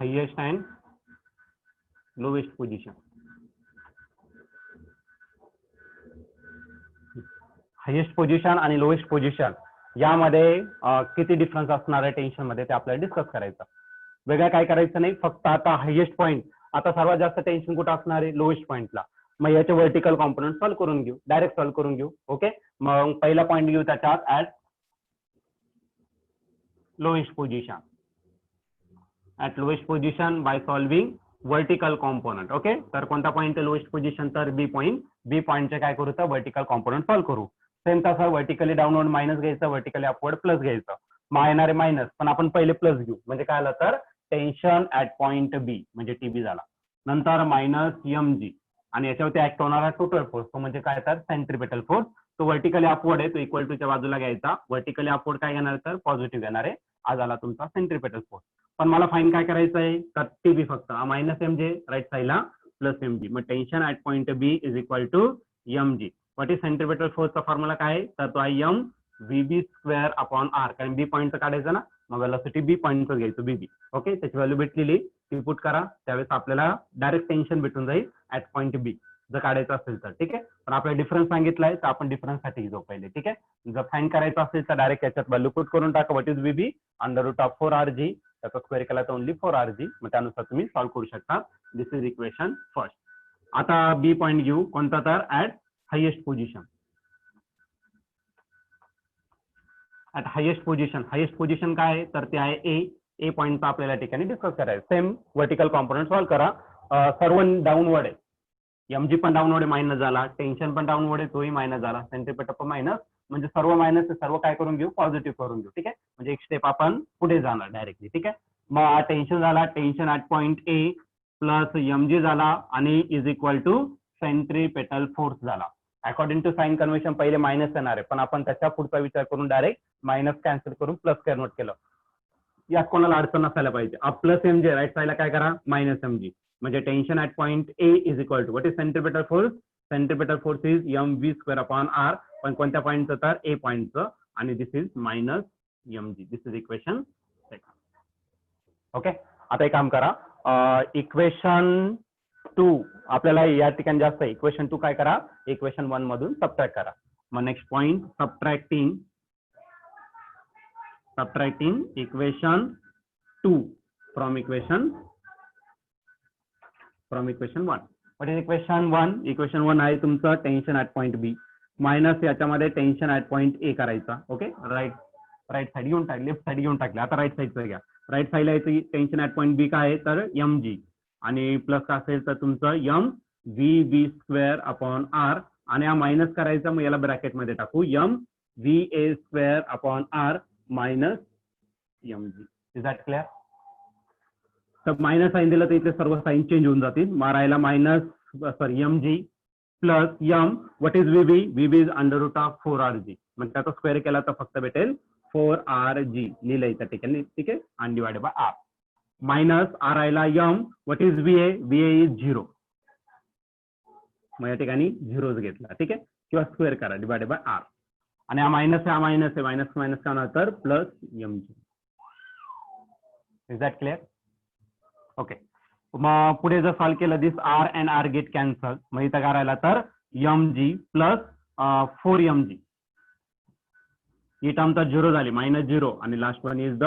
highest and lowest position. Highest position आणि लोएस्ट पोझिशन यामध्ये किती डिफरन्स असणार आहे टेन्शन मध्ये ते आपल्याला डिस्कस करायचं. वेगळं काय करायचं नाही, फक्त आता हायेस्ट पॉईंट, आता सर्वात जास्त टेन्शन कुठं असणार आहे, लोएस्ट पॉईंटला. मग याचे व्हर्टिकल कॉम्पोनंट सॉल्व्ह करून घेऊ, डायरेक्ट सॉल्व्ह करून घेऊ. ओके, मग पहिला पॉईंट घेऊ त्याच्यात at lowest position, at lowest position by solving vertical component. Okay, तर कोणता पॉईंट आहे लोएस्ट पोझिशन, तर बी पॉईंट. बी पॉईंटचे काय करू तर वर्टिकल कॉम्पोनंट सॉल्व्ह करू. सेम तसं व्हर्टिकली डाऊनवर्ड मायनस घ्यायचं, व्हर्टिकली अपवर्ड प्लस घ्यायचं. मग येणारे मायनस, पण आपण पहिले प्लस घेऊ, म्हणजे काय आलं तर टेन्शन ऍट पॉईंट बी म्हणजे टीबी झाला. नंतर मायनस mg आणि याच्यावरती ऍक्ट होणारा टोटल फोर्स, तो म्हणजे काय तर सेंट्रिपेटल फोर्स. तो व्हर्टिकली अपवर्ड आहे, तो इक्वल टू च्या बाजूला घ्यायचा. व्हर्टिकली अपवर्ड काय घेणार तर पॉझिटिव्ह घेणार आहे. आज आला तुमचा सेंट्रिपेटल फोर्स. पण मला फाईन काय करायचं आहे तर टीबी फक्त मायनस mj राईट साईडला प्लस mg. मग tension at point B is equal to mg. What is centripetal फोर्सचा फॉर्म्युला काय आहे तर तो आहे mvb स्क्वेअर अपॉन आर, कारण बी पॉईंटचं काढायचं ना, मग वेलोसिटी बी पॉईंटचं घ्यायचं बीबी. ओके, त्याची व्हॅल्यू भेटलेली ती पुट करा, त्यावेळेस आपल्याला डायरेक्ट टेन्शन भेटून जाईल ऍट पॉईंट बी जर काढायचं असेल तर. ठीक आहे, पण आपल्याला डिफरन्स सांगितलाय तर आपण डिफरन्स साठी घेऊ पहिले. ठीक आहे, जर फाईंड करायचं असेल तर डायरेक्ट याच्यात व्हॅल्यू पुट करून टाका. What is B B under root of 4rg, त्याचा स्क्वेअर केला तर ओनली 4rg. मग त्यानुसार तुम्ही सॉल्व्ह करू शकता. दिस इज इक्वेशन फर्स्ट. आता बी पॉईंट घेऊ कोणता तर at highest position. At highest position, highest position काय आहे तर ते आहे ए पॉईंटचा आपल्याला ठिकाणी डिस्कस करायचं. सेम व्हर्टिकल कॉम्पोनंट सॉल्व्ह करा. सर्व डाऊनवर्ड आहे, mg पण डाऊनवर्ड आहे मायनस झाला, टेन्शन पण डाऊनवर्ड आहे तोही मायनस झाला, सेंट्रिपेटल पण मायनस, म्हणजे सर्व मायनस सर्व काय करून घेऊ पॉझिटिव्ह करून घेऊ. ठीक आहे, म्हणजे एक स्टेप आपण पुढे जाणार डायरेक्टली. ठीक आहे, मग टेन्शन झाला, tension at point A plus mg झाला आणि is equal to centripetal force झाला. अकॉर्डिंग टू साइन कन्व्हेन्शन पहिले मायनस येणार आहे, पण आपण त्याच्या पुढचा विचार करून डायरेक्ट मायनस कॅन्सल करून प्लस कन्वर्ट केलं. यात कोणाला अडचण नसायला पाहिजे. प्लस mg राईट साईडला काय करा मायनस mg, म्हणजे tension at point A is equal to what is centripetal force, centripetal force is mv square upon R, पण कोणत्या पॉईंटचं तर ए पॉईंटचं, आणि this is minus mg. This is equation second. Okay, आता एक काम करा, इक्वेशन 2 आपल्याला या ठिकाणी जास्त, इक्वेशन 2 काय करा इक्वेशन 1 मधून सबट्रॅक्ट करा. मग next point subtracting equation 2 from equation 1. What is equation 1? Equation 1 आहे तुमचं tension at point B minus याच्यामध्ये टेन्शन ऍट पॉईंट ए करायचा. ओके, राईट साईड घेऊन टाकले, लेफ्ट साईड घेऊन टाकले, आता राईट साईडचं घ्या. राईट साईडला याची टेन्शन ऍट पॉईंट बी काय आहे तर mg, आणि प्लस काय असेल तर तुमचं mvb स्क्वेअर अपॉन आर, आणि हा मायनस करायचा, मग याला ब्रॅकेट मध्ये टाकू mva square upon R minus mg. Is that clear? तर मायनस साईन दिलं तर इथे सर्व साईन चेंज होऊन जातील. मारायला minus sorry mg plus what is vb is under root of 4rg, मग त्याचा स्क्वेअर केला तर फक्त भेटेल 4rg लिहिलंय त्या ठिकाणी. ठीक आहे, undivided by R, minus R आयला व्हॉट इज va इज 0, मग या ठिकाणी 0 घेतला. ठीक आहे, किंवा स्क्वेअर करा डिवाइडेड बाय आर, आणि हा मायनस आहे, मायनस काय होणार तर plus mg. Is that clear? Okay, मग पुढे जर सॉल्व्ह केलं this R and R get cancel, मग इथं काय राहिला तर mg प्लस 4mg. ही टर्म तर 0 झाली -0 आणि last one is the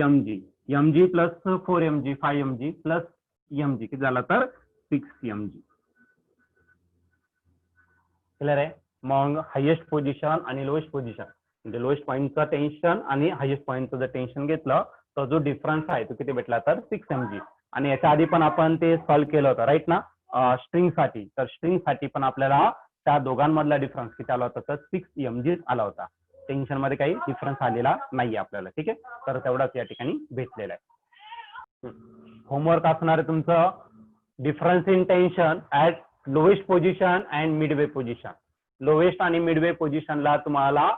mg. mg plus 4mg 5mg plus mg किती झाला तर 6mg. क्लिअर आहे. मग हायेस्ट पोझिशन आणि लोएस्ट पोझिशन म्हणजे लोएस्ट पॉईंटचं टेन्शन आणि हायेस्ट पॉईंटचं जर टेन्शन घेतलं तर जो डिफरन्स आहे तो किती भेटला तर 6mg. आणि याच्या आधी पण आपण ते सॉल्व्ह केलं होतं राईट ना स्ट्रिंग साठी. तर स्ट्रिंग साठी पण आपल्याला त्या दोघांमधला डिफरन्स किती आला होता तर 6mg आला होता. टेन्शन मध्ये काही डिफरन्स आलेला नाहीये आपल्याला. ठीक आहे. तर तेवढाच या ठिकाणी भेटलेला आहे. होमवर्क असणार आहे तुमचं difference in tension at lowest position and Midway position. Lowest आणि मिडवे पोझिशनला तुम्हाला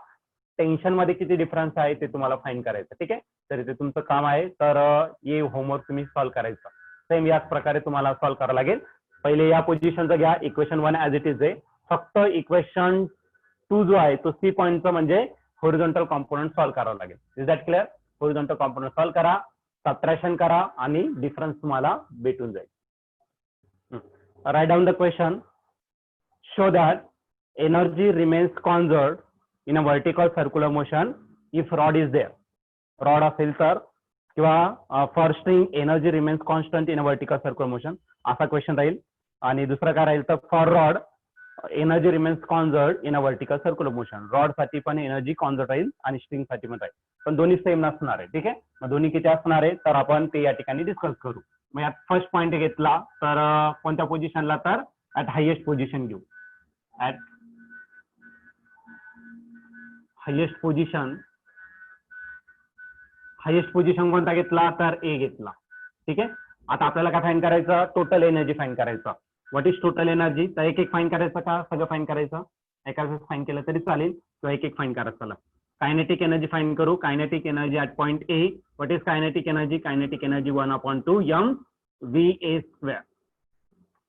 टेन्शन मध्ये किती डिफरन्स आहे ते तुम्हाला फाइंड करायचं. ठीक आहे. तर इथे तुमचं काम आहे. तर हे होमवर्क तुम्ही सॉल्व्ह करायचं. सेम याच प्रकारे तुम्हाला सॉल्व्ह करावं लागेल. पहिले या पोझिशनचं घ्या. इक्वेशन 1 ऍज इट इज आहे. फक्त इक्वेशन 2 जो आहे तो सी पॉईंटचा म्हणजे होरिझॉन्टल कॉम्पोनंट सॉल्व्ह करावं लागेल. Is that clear. Horizontal component solve करा, सबट्रॅक्शन करा आणि डिफरन्स तुम्हाला भेटून जाईल. Write down the question. Show that energy remains conserved in a vertical circular motion if rod is there. Rod असेल तर किंवा for string energy remains constant in a vertical circular motion असा क्वेश्चन राहील. आणि दुसरा काय राहील तर for rod energy remains conserved in a vertical circular motion. Rod साठी पण एनर्जी कॉन्झर्व्ड राहील आणि स्ट्रिंग साठी पण राहील. पण दोन्ही सेम नसणार आहे. ठीक आहे. मग दोन्ही किती असणार आहे तर आपण ते या ठिकाणी डिस्कस करू. मग यात फर्स्ट पॉईंट घेतला तर कोणत्या पोझिशनला तर ऍट हायेस्ट पोझिशन घेऊ. ऍट हायेस्ट पोझिशन कोणता घेतला तर ए घेतला. ठीक आहे. आता आपल्याला काय फाइंड करायचं टोटल एनर्जी फाइंड करायचं. व्हॉट इज टोटल एनर्जी तर एक एक फाइंड करायचं का सगळं फाइंड करायचं. एका फाइंड केलं तरी चालेल किंवा एक एक फाइंड करायचं. चला कायनेटिक एनर्जी फाइंड करू. Kinetic energy at point A. What is kinetic energy. Kinetic energy 1/2 mva².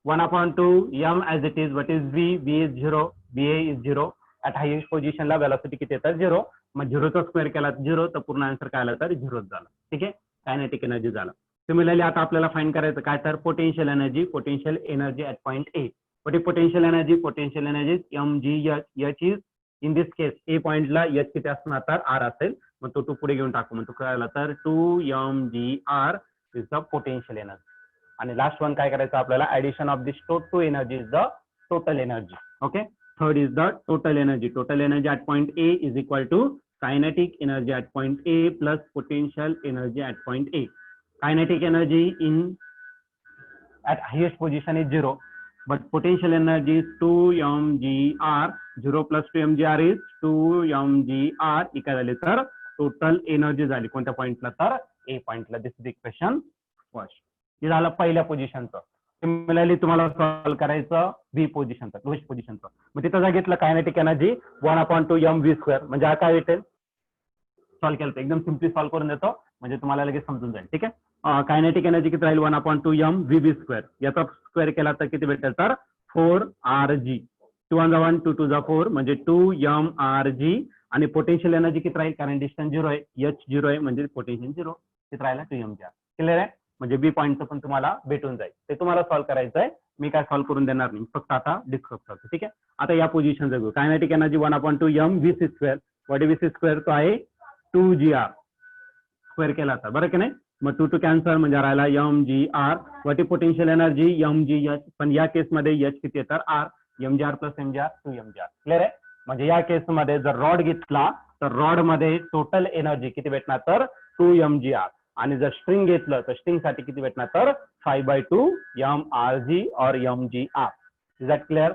1/2 m as it is. what is v. v is 0. va is 0. at highest position ला वेलोसिटी किती येतात 0. मग 0चा स्क्वेअर केला 0 तर पूर्ण आन्सर काय आला तर 0 झाला. ठीक आहे. कायनेटिक एनर्जी झाला. सिमिलरली आता आपल्याला फाइंड करायचं काय तर potential energy. Potential energy at point A. What is potential energy. Potential energy mgh. h is in this case A पॉइंटला h किती असणार तर r असेल. मग तो 2 पुढे घेऊन टाकू. मग तो काय आला तर 2mgr is the potential energy. आणि लास्ट वन काय करायचं आपल्याला addition of this two energy is the total energy. Okay. Third is the total energy. Total energy at point A is equal to kinetic energy at point A plus potential energy at point A. Kinetic energy in at highest position is 0 but potential energy is 2mgr. 0 plus 2mgr is 2mgr equal झाली तर टोटल एनर्जी झाली कोणत्या पॉइंटला तर ए पॉइंटला. दिस इज इक्वेशन फर्स्ट. हे झालं पहिल्या पोझिशनचं. सिमिलरली तुम्हाला सॉल्व्ह करायचं बी पोझिशनचं लोएस्ट पोझिशनचं. मग तिथं जर घेतलं कायनेटिक एनर्जी 1/2 mv². म्हणजे हा काय भेटेल सॉल्व्ह केलं तर एकदम सिम्पली सॉल्व्ह करून देतो म्हणजे तुम्हाला लगेच समजून जाईल. ठीक आहे. कायनेटिक एनर्जी किती राहील 1/2 mvv². याचा स्क्वेअर केला तर किती भेटेल तर 4rg. 2 1 1 2 2 4 म्हणजे 2mrg. आणि पोटेन्शियल एनर्जी किती राहील कारण डिस्टन्स 0 आहे h 0 आहे म्हणजे पोटेन्शियल 0 किती राहिला 2mgr. क्लिअर आहे. म्हणजे बी पॉईंटचं पण तुम्हाला भेटून जाईल. ते तुम्हाला सॉल्व्ह करायचं आहे. मी काय सॉल्व्ह करून देणार नाही फक्त आता डिस्कस करतो. ठीक आहे. आता या पोझिशन जगू. Kinetic energy 1/2 mvc². What is vc² तो आहे 2gr. स्क्वेअर केला तर बरं की नाही. मग 2 2 कॅन्सल म्हणजे राहिला mgr. What is potential energy mgh. पण या केसमध्ये h किती आहे तर r. mgr plus mgr 2mgr. Clear आहे. म्हणजे या केसमध्ये जर रॉड घेतला तर रॉड मध्ये टोटल एनर्जी किती भेटणार तर 2mgr. आणि जर स्ट्रिंग घेतलं तर स्ट्रिंग साठी किती भेटणार तर 5/2 mrg और mgr. Is that clear.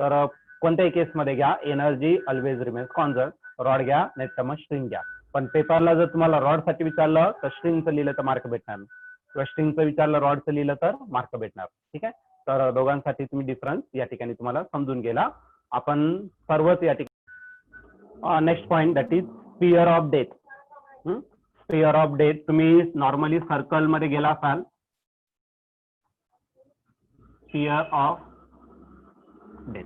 तर कोणत्याही केसमध्ये घ्या एनर्जी ऑलवेज रिमेन्स कॉन्झर्व्ड. रॉड घ्या नाही तर मग स्ट्रिंग घ्या. पण पेपरला जर तुम्हाला रॉड साठी विचारलं तर स्ट्रिंगचं लिहिलं तर मार्क भेटणार नाही किंवा स्ट्रिंगचं विचारलं रॉडचं लिहिलं तर मार्क भेटणार. ठीक आहे. तर दोघांसाठी तुम्ही डिफरन्स या ठिकाणी तुम्हाला समजून गेला. आपण सर्वच या ठिकाणी next point that is sphere of death. Sphere of death तुम्ही नॉर्मली सर्कल मध्ये गेला असाल. Sphere of death.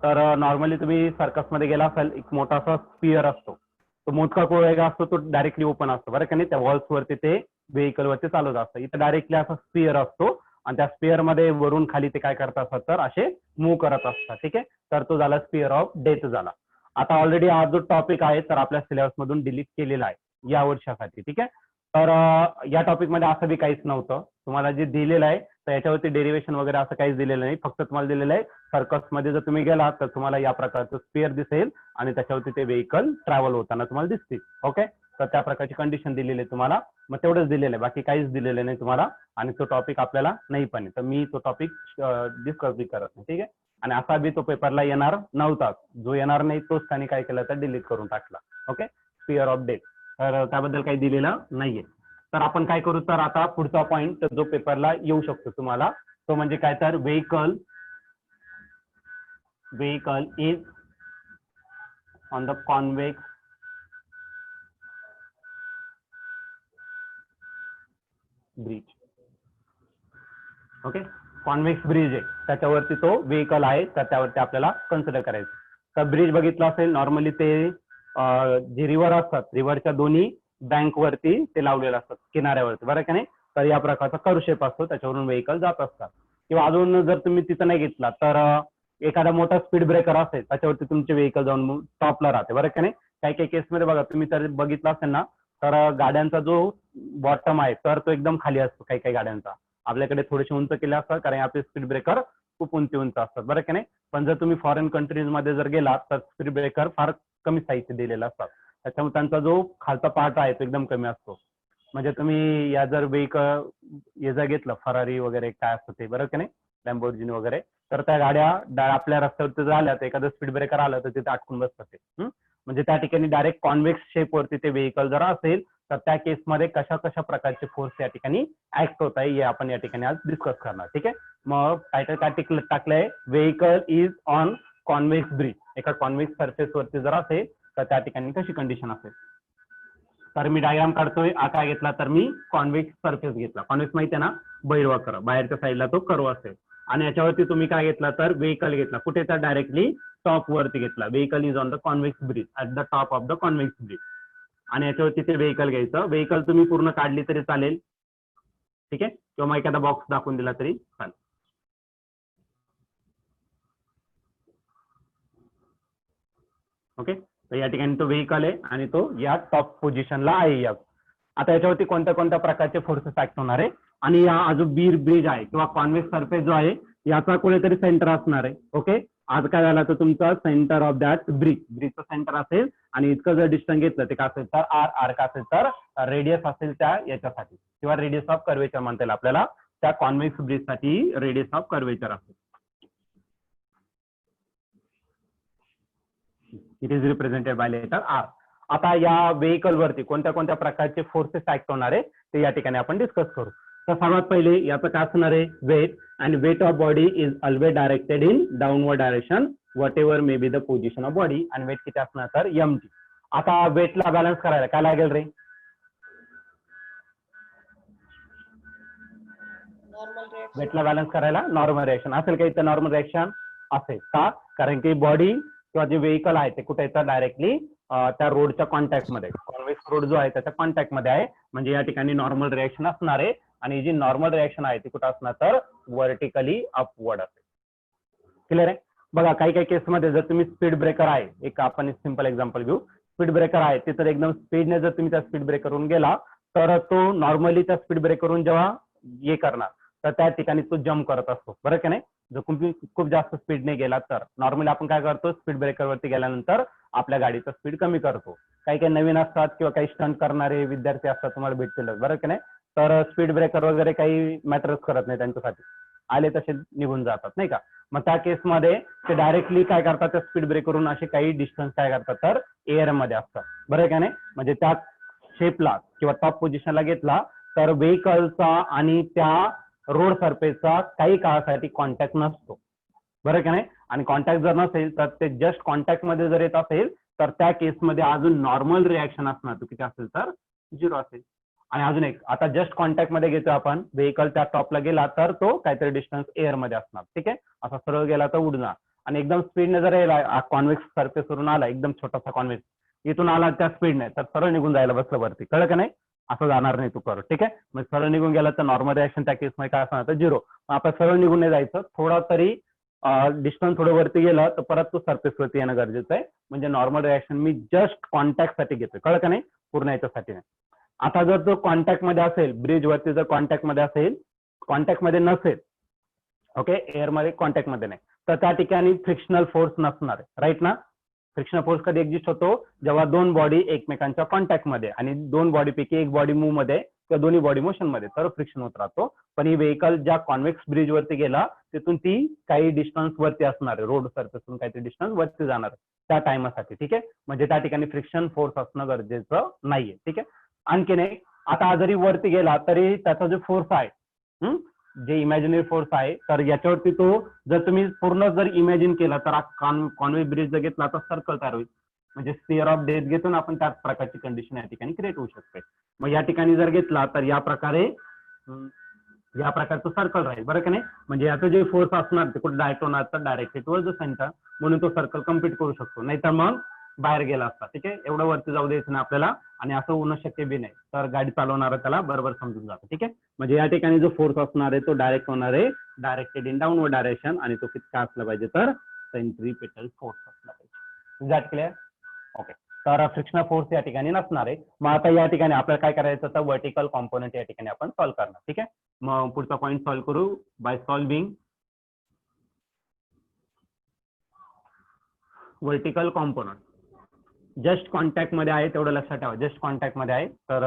तर नॉर्मली तुम्ही सर्कस मध्ये गेला असाल एक मोठासा स्पियर असतो. तो मोठा कोळेगा असतो तो डायरेक्टली ओपन असतो बरं का नाही. त्या वॉल्स वरती ते व्हेकल वरती चालवत असतं. इथं डायरेक्टली असा स्पियर असतो आणि त्या स्पिअर मध्ये वरून खाली ते काय करत असतात तर असे मूव्ह करत असतात. ठीक आहे, तर तो झाला स्पिअर ऑफ डेथ झाला. आता ऑलरेडी हा जो टॉपिक आहे तर आपल्या सिलेबस मधून डिलीट केलेला आहे या वर्षासाठी. ठीक आहे, तर या टॉपिक मध्ये असं बी काहीच नव्हतं. तुम्हाला जे दिलेलं आहे तर याच्यावरती डेरिव्हेशन वगैरे असं काहीच दिलेलं नाही. फक्त तुम्हाला दिलेलं आहे सर्कस मध्ये जर तुम्ही गेलात तर तुम्हाला या प्रकारचं स्पिअर दिसेल आणि त्याच्यावरती ते व्हेकल ट्रॅव्हल होताना तुम्हाला दिसतील. ओके, तर त्या प्रकारची कंडिशन दिलेली आहे तुम्हाला. मग तेवढंच दिलेलं आहे, बाकी काहीच दिलेलं नाही तुम्हाला. आणि तो टॉपिक आपल्याला नाही पण आहे, तर मी तो टॉपिक डिस्कस बी करत नाही. ठीक आहे, आणि असा बी तो पेपरला येणार नव्हता. जो येणार नाही तोच त्यांनी काय केलं तर डिलीट करून टाकला. ओके, स्पिअर ऑफ डेथ, तर त्याबद्दल काही दिलेलं नाहीये. तर आपण काय करू तर आता पुढचा पॉइंट जो पेपरला येऊ शकतो तुम्हाला तो म्हणजे काय तर vehicle is on the convex bridge. Okay, convex bridge आहे त्याच्यावरती तो व्हेकल आहे, तर त्यावरती आपल्याला कन्सिडर करायचं. तर ब्रिज बघितलं असेल नॉर्मली ते जे रिव्हर असतात रिव्हरच्या दोन्ही बँक वरती ते लावलेलं असतात किनाऱ्यावरती, बरं का नाही. तर या प्रकारचा कर्व शेप असतो, त्याच्यावरून व्हेकल जात असतात. किंवा अजून जर तुम्ही तिथं नाही घेतला तर एखादा मोठा स्पीड ब्रेकर असेल त्याच्यावरती तुमचे व्हेकल जाऊन टॉपला राहते, बरं का नाही. काही काही केसमध्ये बघा तुम्ही तर बघितलं असेल ना तर गाड्यांचा जो बॉटम आहे तर तो एकदम खाली असतो काही काही गाड्यांचा. आपल्याकडे थोडेसे उंच केले असतात कारण आपले स्पीड ब्रेकर खूप उंच असतात, बरं का नाही. पण जर तुम्ही फॉरेन कंट्रीज मध्ये जर गेलात तर स्पीड ब्रेकर फार कमी साईजचे दिलेले असतात, त्याच्यामुळे त्यांचा जो खालचा पार्ट आहे तो एकदम कमी असतो. म्हणजे तुम्ही या जर हे जर घेतलं फरारी वगैरे काय असतं ते, बरं का नाही, लॅम्बोर्गिनी वगैरे, तर त्या गाड्या आपल्या रस्त्यावरती जर आल्या तर एखादं स्पीड ब्रेकर आलं तर तिथे अटकून बसतात ते. म्हणजे त्या ठिकाणी डायरेक्ट कॉन्वेक्स शेपवरती ते व्हेकल जर असेल तर त्या केसमध्ये कशा कशा प्रकारचे फोर्स या ठिकाणी ऍक्ट होत आहे हे आपण या ठिकाणी आज डिस्कस करणार. ठीक आहे, मग टायटल काय टाकलंय, vehicle is on convex bridge. एका कॉन्वेक्स सरफेस वरती जर असेल तर त्या ठिकाणी कशी कंडिशन असेल. तर मी डायग्राम काढतोय, काय घेतला तर मी कॉन्वेक्स सरफेस घेतला. कॉन्वेक्स माहिती आहे ना, बहिर्वाकर, बाहेरच्या साईडला तो कर्व असेल. आणि याच्यावरती तुम्ही काय घेतला तर व्हेकल घेतला, कुठे तर डायरेक्टली टॉप वरती घेतला. Vehicle is on the convex bridge, at the top of the convex bridge. आणि याच्यावरती ते व्हेकल घ्यायचं. व्हेकल तुम्ही पूर्ण काढली तरी चालेल, ठीक आहे, किंवा मग एखादा बॉक्स दाखवून दिला तरी चालेल. ओके, तर या ठिकाणी तो व्हेकल आहे आणि तो या टॉप पोझिशनला आहे. या आता याच्यावरती कोणत्या कोणत्या प्रकारचे फोर्सेस ऍक्ट होणार आहे आणि या जो ब्रिज आहे किंवा कॉन्वेक्स सरफेस जो आहे याचा कोणीतरी सेंटर असणार आहे. ओके, आज काय झाला तर तुमचा सेंटर ऑफ दॅट ब्रिजचं सेंटर असेल आणि इतकं जर डिस्टन्स घेतलं ते काय असेल तर आर का असेल तर रेडियस असेल त्या याच्यासाठी, किंवा रेडियस ऑफ कर्वेचर म्हणता येईल आपल्याला. त्या कॉन्वेक्स ब्रिजसाठी रेडियस ऑफ कर्वेचर असेल. It is represented by letter R. आता या व्हेकल वरती कोणत्या कोणत्या प्रकारचे फोर्सेस ऍक्ट होणार आहे ते या ठिकाणी आपण डिस्कस करू. तर सर्वात पहिले याचं काय असणार आहे, weight. And weight of body is always directed in downward direction whatever may be the position of body. आणि वेट किती असणार तर mg. आता वेटला बॅलन्स करायला काय लागेल रे, वेटला बॅलन्स करायला नॉर्मल रिएक्शन असेल का, इथं नॉर्मल रिएक्शन असेल का, कारण की बॉडी किंवा जे व्हेकल आहे ते कुठे येतं डायरेक्टली त्या रोडच्या कॉन्टॅक्ट मध्ये, कॉन्वेक्स रोड जो आहे त्याच्या कॉन्टॅक्ट मध्ये आहे. म्हणजे या ठिकाणी नॉर्मल रिएक्शन असणार आहे आणि जी नॉर्मल रिएक्शन आहे ती कुठं असणार तर व्हर्टिकली अपवर्ड असेल. क्लिअर आहे. बघा काही काही केसमध्ये जर तुम्ही स्पीड ब्रेकर आहे, एक आपण सिंपल एक्झाम्पल घेऊ, स्पीड ब्रेकर आहे ते तर एकदम स्पीडने जर तुम्ही त्या स्पीड ब्रेकरवरून गेला तर तो नॉर्मली त्या स्पीड ब्रेकरवरून जेव्हा हे करणार तर त्या ठिकाणी तो जम्प करत असतो, बरं की नाही. जर तुम्ही खूप जास्त स्पीडने गेला तर नॉर्मली आपण काय करतो, स्पीड ब्रेकरवरती गेल्यानंतर आपल्या गाडीचा स्पीड कमी करतो. काही काही नवीन असतात किंवा काही स्टंट करणारे विद्यार्थी असतात तुम्हाला भेटतील, बरं की नाही. तर स्पीड ब्रेकर वगैरे काही मॅटरच करत नाही त्यांच्यासाठी, आले तसे निघून जातात नाही का. मग त्या केसमध्ये ते डायरेक्टली काय करतात, त्या स्पीड ब्रेकवरून असे काही डिस्टन्स काय करतात तर एअर मध्ये असतात, बरं का नाही. म्हणजे त्या शेपला किंवा टॉप पोझिशनला घेतला तर व्हेकलचा आणि त्या रोड सरफेसचा काही काळासाठी कॉन्टॅक्ट नसतो, बरं का नाही. आणि कॉन्टॅक्ट जर नसेल तर ते जस्ट कॉन्टॅक्ट मध्ये जर येत असेल तर त्या केसमध्ये अजून नॉर्मल रिॲक्शन असणार तो किती असेल तर 0 असेल. आणि अजून एक, आता जस्ट कॉन्टॅक्ट मध्ये घेतो आपण, व्हेकल त्या टॉपला गेला तर तो काहीतरी डिस्टन्स एअर मध्ये असणार, ठीक आहे. असा सरळ गेला तर उडणार. आणि एकदम स्पीडने जर यायला कॉन्वेक्स सरफेस वरून आला, एकदम छोटासा कॉन्वेक्स इथून आला त्या स्पीडने तर सरळ निघून जायला बसलं वरती, कळलं का नाही. असं जाणार नाही तू कर, ठीक आहे. मग सरळ निघून गेला तर नॉर्मल रिएक्शन त्या केसमध्ये काय असणार तर 0. आपण सरळ निघून नाही जायचं, थोडा तरी डिस्टन्स थोडं वरती गेलं तर परत तो सरफेस वरती येणं गरजेचं आहे. म्हणजे नॉर्मल रिएक्शन मी जस्ट कॉन्टॅक्ट साठी घेतोय, कळलं का नाही, पूर्ण याच्यासाठी नाही. आता जर तो कॉन्टॅक्ट मध्ये असेल, ब्रिज वरती जर कॉन्टॅक्ट मध्ये असेल, कॉन्टॅक्ट मध्ये नसेल, ओके, एअर मध्ये कॉन्टॅक्ट मध्ये नाही, तर त्या ठिकाणी फ्रिक्शनल फोर्स नसणार आहे, राईट ना. फ्रिक्शनल फोर्स कधी एक्झिस्ट होतो जेव्हा दोन बॉडी एकमेकांच्या कॉन्टॅक्ट मध्ये आणि दोन बॉडी पैकी एक बॉडी मूव्ह मध्ये किंवा दोन्ही बॉडी मोशन मध्ये, तर फ्रिक्शन होत राहतो. पण ही व्हेकल ज्या कॉन्व्हेक्स ब्रिज वरती गेला तिथून ती काही डिस्टन्स वरती असणार आहे, रोड सरफेसतून काहीतरी डिस्टन्स वरती जाणार आहे त्या टाइमासाठी, ठीक आहे. म्हणजे त्या ठिकाणी फ्रिक्शन फोर्स असणं गरजेचं नाहीये, ठीक आहे. आणखीन एक, आता जरी वरती गेला तरी त्याचा जो फोर्स आहे, जे इमॅजिनरी फोर्स आहे, तर याच्यावरती तो जर तुम्ही पूर्ण जर इमॅजिन केला तर कॉन्व्हेक्स ब्रिज जर घेतला तर सर्कल तयार होईल. म्हणजे स्फिअर ऑफ डेथ घेतून आपण त्याच प्रकारची कंडिशन या ठिकाणी क्रिएट होऊ शकते. मग या ठिकाणी जर घेतला तर या प्रकारचं सर्कल राहील, बरं का नाही. म्हणजे याचं जे फोर्स असणार ते कुठे डायरेक्ट होणार तर डायरेक्ट टुवर्ड्स द सेंटर, म्हणून तो सर्कल कम्प्लीट करू शकतो. नाहीतर मग बाहेर गेला असता, ठीक आहे. एवढं वरती जाऊ द्यायचं नाही आपल्याला, आणि असं होणं शक्य बी नाही, तर गाडी चालवणारा त्याला बरोबर समजून जातं, ठीक आहे. म्हणजे या ठिकाणी जो फोर्स असणार आहे तो डायरेक्ट होणार आहे डायरेक्टेड इन डाऊनवर्ड डायरेक्शन, आणि तो किती असला पाहिजे तर सेंट्रीपिटल फोर्स असला पाहिजे. Is that clear? ओके. तर फ्रिक्शनल फोर्स या ठिकाणी नसणार आहे. मग आता या ठिकाणी आपल्याला काय करायचं तर व्हर्टिकल कॉम्पोनंट या ठिकाणी आपण सॉल्व्ह करणार, ठीक आहे. मग पुढचा पॉईंट सॉल्व्ह करू by solving vertical component. Just contact मध्ये आहे तेवढं लक्षात ठेवा, जस्ट कॉन्टॅक्ट मध्ये आहे, तर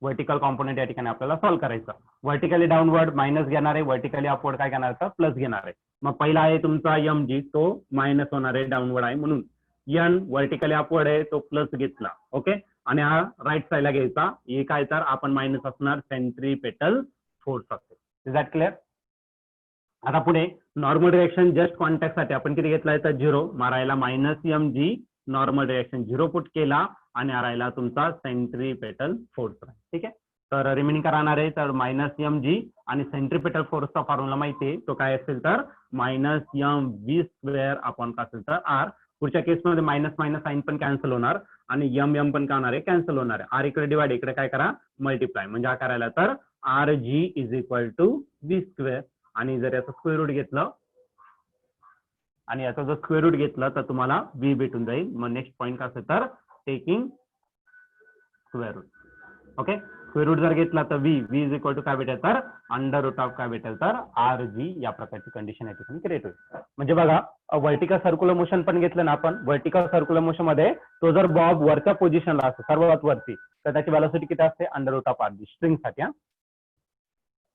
व्हर्टिकल कॉम्पोनंट या ठिकाणी आपल्याला सॉल्व्ह करायचं. व्हर्टिकली डाऊनवर्ड मायनस घेणार आहे, व्हर्टिकली अपवर्ड काय घेणार तर प्लस घेणार आहे. मग पहिला आहे तुमचा mg, तो मायनस होणार आहे, डाऊनवर्ड आहे म्हणून. n व्हर्टिकली अपवर्ड आहे तो प्लस घेतला, ओके. आणि हा राईट साईडला घ्यायचा, हे काय तर आपण मायनस असणार सेंट्रीपेटल फोर्स असेल. Is that clear? आता पुढे नॉर्मल रिएक्शन जस्ट कॉन्टॅक्ट साठी आपण किती घेतलाय तर 0, मारायला minus mg, normal reaction 0 put केला आणि राहिला तुमचा सेंट्रीपेटल फोर्स, ठीक आहे. तर रिमेनिंग काय राहणार आहे तर मायनस mg, आणि सेंट्रीपेटल फोर्सचा फॉर्म्युला माहिती आहे तो काय असेल तर मायनस mv² अपॉन काय असेल तर r. पुढच्या केसमध्ये मायनस मायनस साइन पण कॅन्सल होणार आणि m पण काय होणार आहे कॅन्सल होणार आहे. r इकडे डिवाइड, इकडे काय करा मल्टिप्लाय, म्हणजे हा करायला तर rg is equal to v². आणि जर याचं स्क्वेअर रूट घेतलं आणि याचा जर स्क्वेअर रूट घेतलं तर तुम्हाला v भेटून जाईल. मग नेक्स्ट पॉईंट काय असेल तर taking square root, okay. Square root जर घेतला तर v इज इक्वल टू काय भेटेल तर अंडर रूट ऑफ काय भेटेल तर rg. या प्रकारची कंडिशन या ठिकाणी क्रिएट होईल. म्हणजे बघा व्हर्टिकल सर्क्युलर मोशन पण घेतलं ना आपण, व्हर्टिकल सर्क्युलर मोशन मध्ये तो जर बॉब वरच्या पोझिशनला असतो सर्वात वरती, तर त्याची व्हेलॉसिटी किती असते अंडर रूट ऑफ rg. स्ट्रिंगसाठी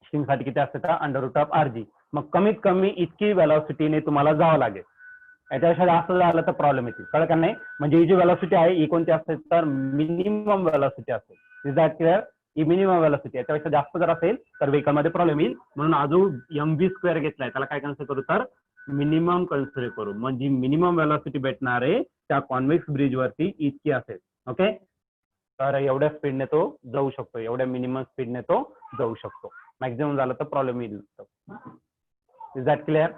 स्ट्रिंगसाठी किती असते तर अंडर रूट ऑफ rg. मग कमीत कमी इतकी व्हेलॉसिटीने तुम्हाला जावं लागेल, याच्यापेक्षा जास्त झालं तर प्रॉब्लेम येतील, कळलं का नाही. म्हणजे ही जी व्हेलॉसिटी आहे ही कोणती असते तर मिनिमम व्हेलॉसिटी असते. Is that clear? He minimum velocity, याच्यापेक्षा जास्त जर असेल तर व्हेकल मध्ये प्रॉब्लेम येईल. म्हणून अजून mv² घेतलाय त्याला काय कन्सिडर करू तर मिनिमम कन्सिडर करू. म्हणजे मिनिमम व्हेलॉसिटी भेटणार आहे त्या कॉन्व्हेक्स ब्रिज वरती इतकी असेल, ओके. तर एवढ्या स्पीडने तो जाऊ शकतो, एवढ्या मिनिमम स्पीडने तो जाऊ शकतो. मॅक्झिमम झालं तर प्रॉब्लेम येईल. Is that clear?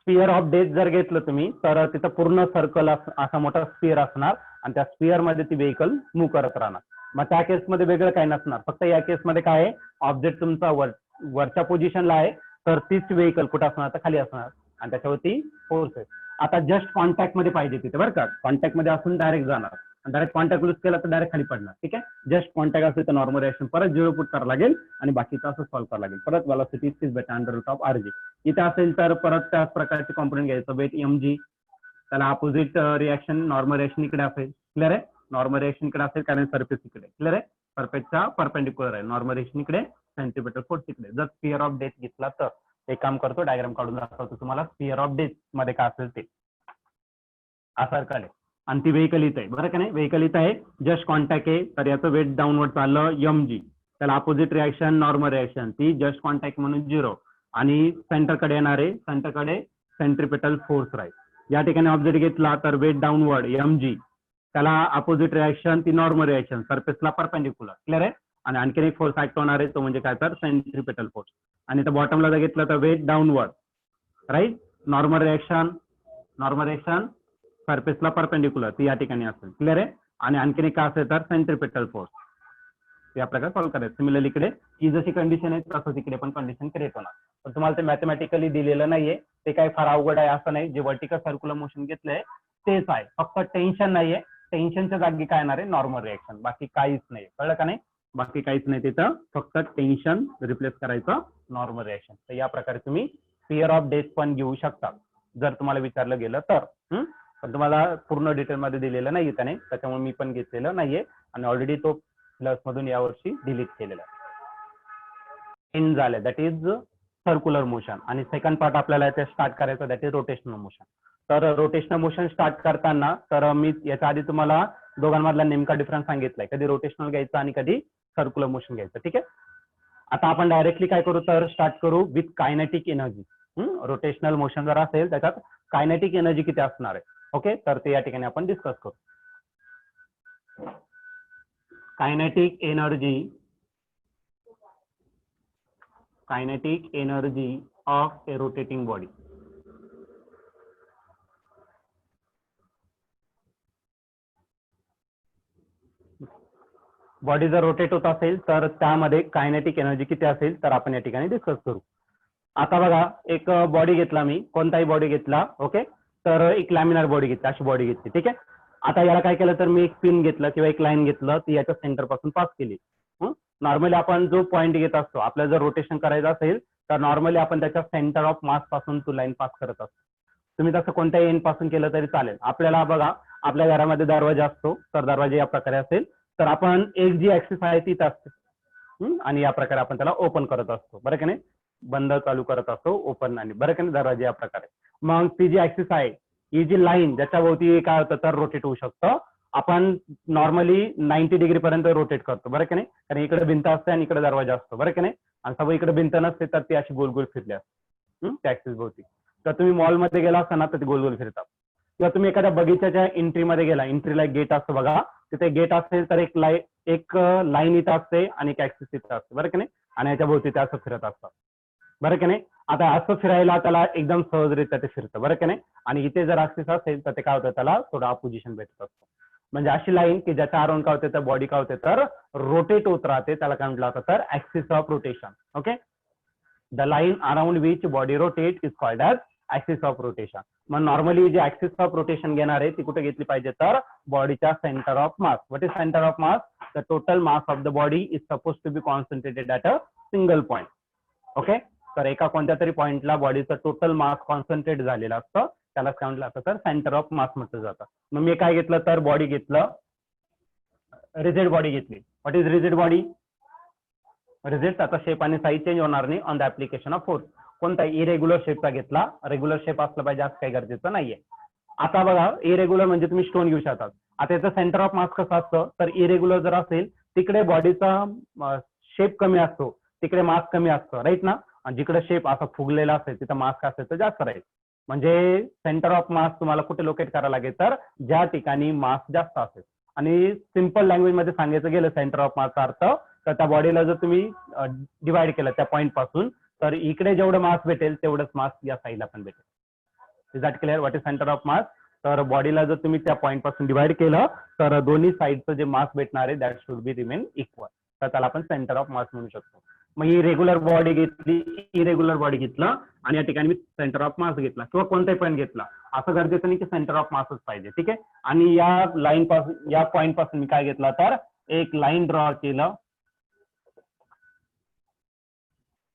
Sphere of death जर घेतलं तुम्ही तर तिथं पूर्ण सर्कल असा मोठा स्पियर असणार आणि त्या स्पियर मध्ये ती व्हेकल मूव्ह करत राहणार. मग त्या केसमध्ये वेगळं काही नसणार, फक्त या केसमध्ये काय आहे ऑब्जेक्ट तुमचा वरच्या पोझिशनला आहे तर तीच व्हेकल कुठं असणार तर खाली असणार आणि त्याच्यावरती फोर्स आहे. आता जस्ट कॉन्टॅक्ट मध्ये पाहिजे तिथे, बरं का. कॉन्टॅक्ट मध्ये असून डायरेक्ट जाणार, डायरेक्ट कॉन्टॅक्ट लूज केला तर डायरेक्ट खाली पडणार, ठीक आहे. जस्ट कॉन्टॅक्ट असेल तर नॉर्मल रिएक्शन परत 0 पुट करावं लागेल आणि बाकीचं असं सॉल्व्ह करावं लागेल. परत व्हेलॉसिटी तीच भेटेल अंडर रूट ऑफ rg. इथे असेल तर परत त्याच प्रकारचे कॉम्पोनंट घ्यायचं, वेट mg, त्याला अपोजिट रिएक्शन नॉर्मल रिएक्शन इकडे असेल, क्लिअर आहे. नॉर्मल रिएक्शन इकडे असेल कारण सरफेस इकडे, क्लिअर आहे. सरफेसचा परपेंडिक्युलर आहे, नॉर्मल रिएक्शन इकडे, सेंट्रीपेटल फोर्स इकडे. जर स्पियर ऑफ डेथ घेतला तर एक काम करतो, डायग्राम काढून दाखवतो तुम्हाला. स्पियर ऑफ डेथ मध्ये काय असेल ते हा सर्कल आहे आणि ती व्हेकल इथं आहे, बरं का नाही. व्हेकल इथं आहे, जस्ट कॉन्टॅक्ट आहे, तर याचं वेट डाऊनवर्ड चाललं mg, त्याला अपोजिट रिएक्शन नॉर्मल रिएक्शन ती जस्ट कॉन्टॅक्ट म्हणून 0 आणि सेंटरकडे येणार आहे, सेंटरकडे सेंट्रीपेटल फोर्स राहील. या ठिकाणी ऑब्जेक्ट घेतला तर वेट डाऊनवर्ड mg, त्याला अपोजिट रिएक्शन ती नॉर्मल रिएक्शन सरफेसला परपेंडिक्युलर, क्लिअर आहे. आणि आणखीन एक फोर्स ऍक्ट होणार आहे तो म्हणजे काय तर सेंट्रीपेटल फोर्स. आणि त्या बॉटमला जर घेतलं तर weight downward, right. Normal reaction सरफेसला परपेंडिक्युलर ती या ठिकाणी असेल. क्लिअर आहे. आणि आणखीन एक काय असेल तर सेंट्रिपेटल फोर्स. या प्रकारे सॉल्व्ह करायचं. सिमिलरली इकडे ही जशी कंडिशन आहे तसंच इकडे पण कंडिशन क्रिएट होणार. पण तुम्हाला ते मॅथमॅटिकली दिलेलं नाहीये. ते काही फार अवघड आहे असं नाही. जे व्हर्टिकल सर्क्युलर मोशन घेतलंय तेच आहे. फक्त टेन्शन नाहीये. टेन्शनच्या जागी काय येणार आहे नॉर्मल रिएक्शन. बाकी काहीच नाही. कळलं का नाही. बाकी काहीच नाही तिथं. फक्त टेन्शन रिप्लेस करायचं नॉर्मल रिएक्शन. तर या प्रकारे तुम्ही फिअर ऑफ डेथ पण घेऊ शकता जर तुम्हाला विचारलं गेलं तर. पण तुम्हाला पूर्ण डिटेलमध्ये दिलेलं नाहीये त्याने, त्याच्यामुळे मी पण घेतलेलं नाहीये आणि ऑलरेडी तो प्लस मधून यावर्षी डिलीट केलेला आहे. एंड झालं दॅट इज सर्क्युलर मोशन. आणि सेकंड पार्ट आपल्याला ते स्टार्ट करायचं दॅट इज रोटेशनल मोशन. तर रोटेशनल मोशन स्टार्ट करताना तर मी याच्या आधी तुम्हाला दोघांमधला नेमका डिफरन्स सांगितलाय. कधी रोटेशनल घ्यायचं आणि कधी सर्क्युलर मोशन घ्यायचं. ठीक आहे. आता आपण डायरेक्टली काय करू तर स्टार्ट करू with kinetic energy. Rotational motion जर असेल त्याच्यात कायनेटिक एनर्जी किती असणार आहे. ओके. तर ते या ठिकाणी आपण डिस्कस करू. Kinetic energy of A rotating body. Body जर रोटेट होत असेल तर त्यामध्ये कायनेटिक एनर्जी किती असेल तर आपण या ठिकाणी डिस्कस करू. आता बघा एक बॉडी घेतला मी, कोणताही बॉडी घेतला. ओके. तर एक लॅमिनार बॉडी घेतली, अशी बॉडी घेतली. ठीक आहे. आता याला काय केलं तर मी एक पिन घेतलं किंवा एक लाईन घेतलं ती याच्या सेंटर पासून पास केली. नॉर्मली आपण जो पॉईंट घेत असतो आपल्याला जर रोटेशन करायचं असेल तर नॉर्मली आपण त्याच्या सेंटर ऑफ मास पासून तो लाईन पास करत असतो. तुम्ही तसं कोणत्याही एंड पासून केलं तरी चालेल. आपल्याला बघा आपल्या घरामध्ये दरवाजा असतो तर दरवाजा या प्रकारे असेल तर आपण एक जी ऍक्सिस आहे तीच असते आणि या प्रकारे आपण त्याला ओपन करत असतो. बरं की नाही. बंद चालू करत असतो ओपन आणि बरं की नाही दरवाजा या प्रकारे. मग ती जी ऍक्सिस आहे ही जी लाईन ज्याच्या भोवती काय होतं तर रोटेट होऊ शकतं. आपण नॉर्मली 90 डिग्री पर्यंत रोटेट करतो. बरं की नाही. कारण इकडे भिंत असते आणि इकडे दरवाजा असतो. बरं की नाही. आणि सगळं इकडे भिंत नसते तर ती अशी गोल गोल फिरली असते त्या ऍक्सिस भोवती. तर तुम्ही मॉलमध्ये गेला असता ना तर ती गोल गोल फिरतात. किंवा तुम्ही एखाद्या बगीच्याच्या एंट्रीमध्ये गेला, एंट्रीला एक गेट असतो बघा, तिथे गेट असेल तर एक लाईन इथं असते आणि एक ऍक्सिस इथं असते. बरं की नाही. आणि याच्या भोवती ते असं फिरत असतात. बरं की नाही. आता असं फिरायला त्याला एकदम सहजरित्या ते फिरतं. बरं की नाही. आणि इथे जर ऍक्सिस असेल तर ते काय होतं त्याला थोडं अपोजिशन भेटत असतं. म्हणजे अशी लाईन की ज्याच्या अराउंड काय होते तर बॉडी काय होते तर रोटेट होत राहते. त्याला काय म्हटलं जातं तर axis of rotation. Okay. The line around which body rotate is called as axis of rotation. मग नॉर्मली जे ऍक्सिस ऑफ रोटेशन घेणार आहे ती कुठे घेतली पाहिजे तर बॉडीच्या centre of mass. What is centre of mass. The total mass of the body is suppose to be concentrated at a single point. Okay. तर एका कोणत्या तरी पॉईंटला बॉडीचं टोटल मास कॉन्सन्ट्रेट झालेलं असतं त्याला काय म्हटलं जातं तर सेंटर ऑफ मास म्हटलं जातं. मग मी काय घेतलं तर बॉडी घेतलं, रिजिड बॉडी घेतली. What is rigid body. Rigid त्याचा शेप आणि साईज चेंज होणार नाही on the application of force. कोणता इरेग्युलर शेपचा घेतला. रेग्युलर शेप असला पाहिजे असं काही गरजेचं नाहीये. आता बघा इरेग्युलर म्हणजे तुम्ही स्टोन घेऊ शकता. आता याचं सेंटर ऑफ मास कसं असतं तर इरेग्युलर जर असेल तिकडे बॉडीचा शेप कमी असतो, तिकडे मास कमी असतं. राईट ना. आणि जिकडे शेप असा फुगलेला असेल तिथं मास काय असेल तर जास्त राहील. म्हणजे सेंटर ऑफ मास तुम्हाला कुठे लोकेट करायला लागेल तर ज्या ठिकाणी मास जास्त असेल. आणि सिम्पल लँग्वेज मध्ये सांगायचं गेलं सेंटर ऑफ मासचा अर्थ तर त्या बॉडीला जर तुम्ही डिवाइड केलं त्या पॉईंट पासून तर इकडे जेवढं मास भेटेल तेवढंच मास या साईडला पण भेटेल. Is that clear. What is centre of मास. तर बॉडीला जर तुम्ही त्या पॉईंट पासून डिवाइड केलं तर दोन्ही साईडचं जे मास भेटणार आहे that should be remain equal. तर त्याला आपण सेंटर ऑफ मास म्हणू शकतो. मग ही रेग्युलर बॉडी घेतली, इरेग्युलर बॉडी घेतला आणि या ठिकाणी मी सेंटर ऑफ मास घेतला किंवा कोणताही पॉईंट घेतला. असं गरजेचं नाही की सेंटर ऑफ मासच पाहिजे. ठीक आहे. आणि या लाईन पासून या पॉईंट पासून मी काय घेतला तर एक लाईन ड्रॉ केलं.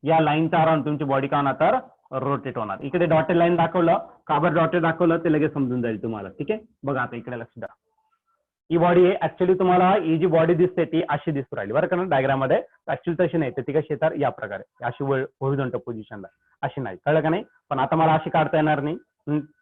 या लाईनच्या अराउंड तुमची बॉडी काय होणार तर रोटेट होणार. इकडे डॉटेड लाईन दाखवलं. का बरं डॉटेड दाखवलं ते लगेच समजून जाईल तुम्हाला. ठीक आहे. बघा आता इकडे लक्ष द्या. ही बॉडी आहे. ऍक्च्युली तुम्हाला ही जी बॉडी दिसते ती अशी दिसू राहिली बरं का ना डायग्राम मध्ये. ऍक्च्युली तशी नाही. ती कशी तर या प्रकारे अशी हॉरिझॉन्टल पोझिशनला अशी नाही. कळलं का नाही. पण आता मला अशी काढता येणार नाही.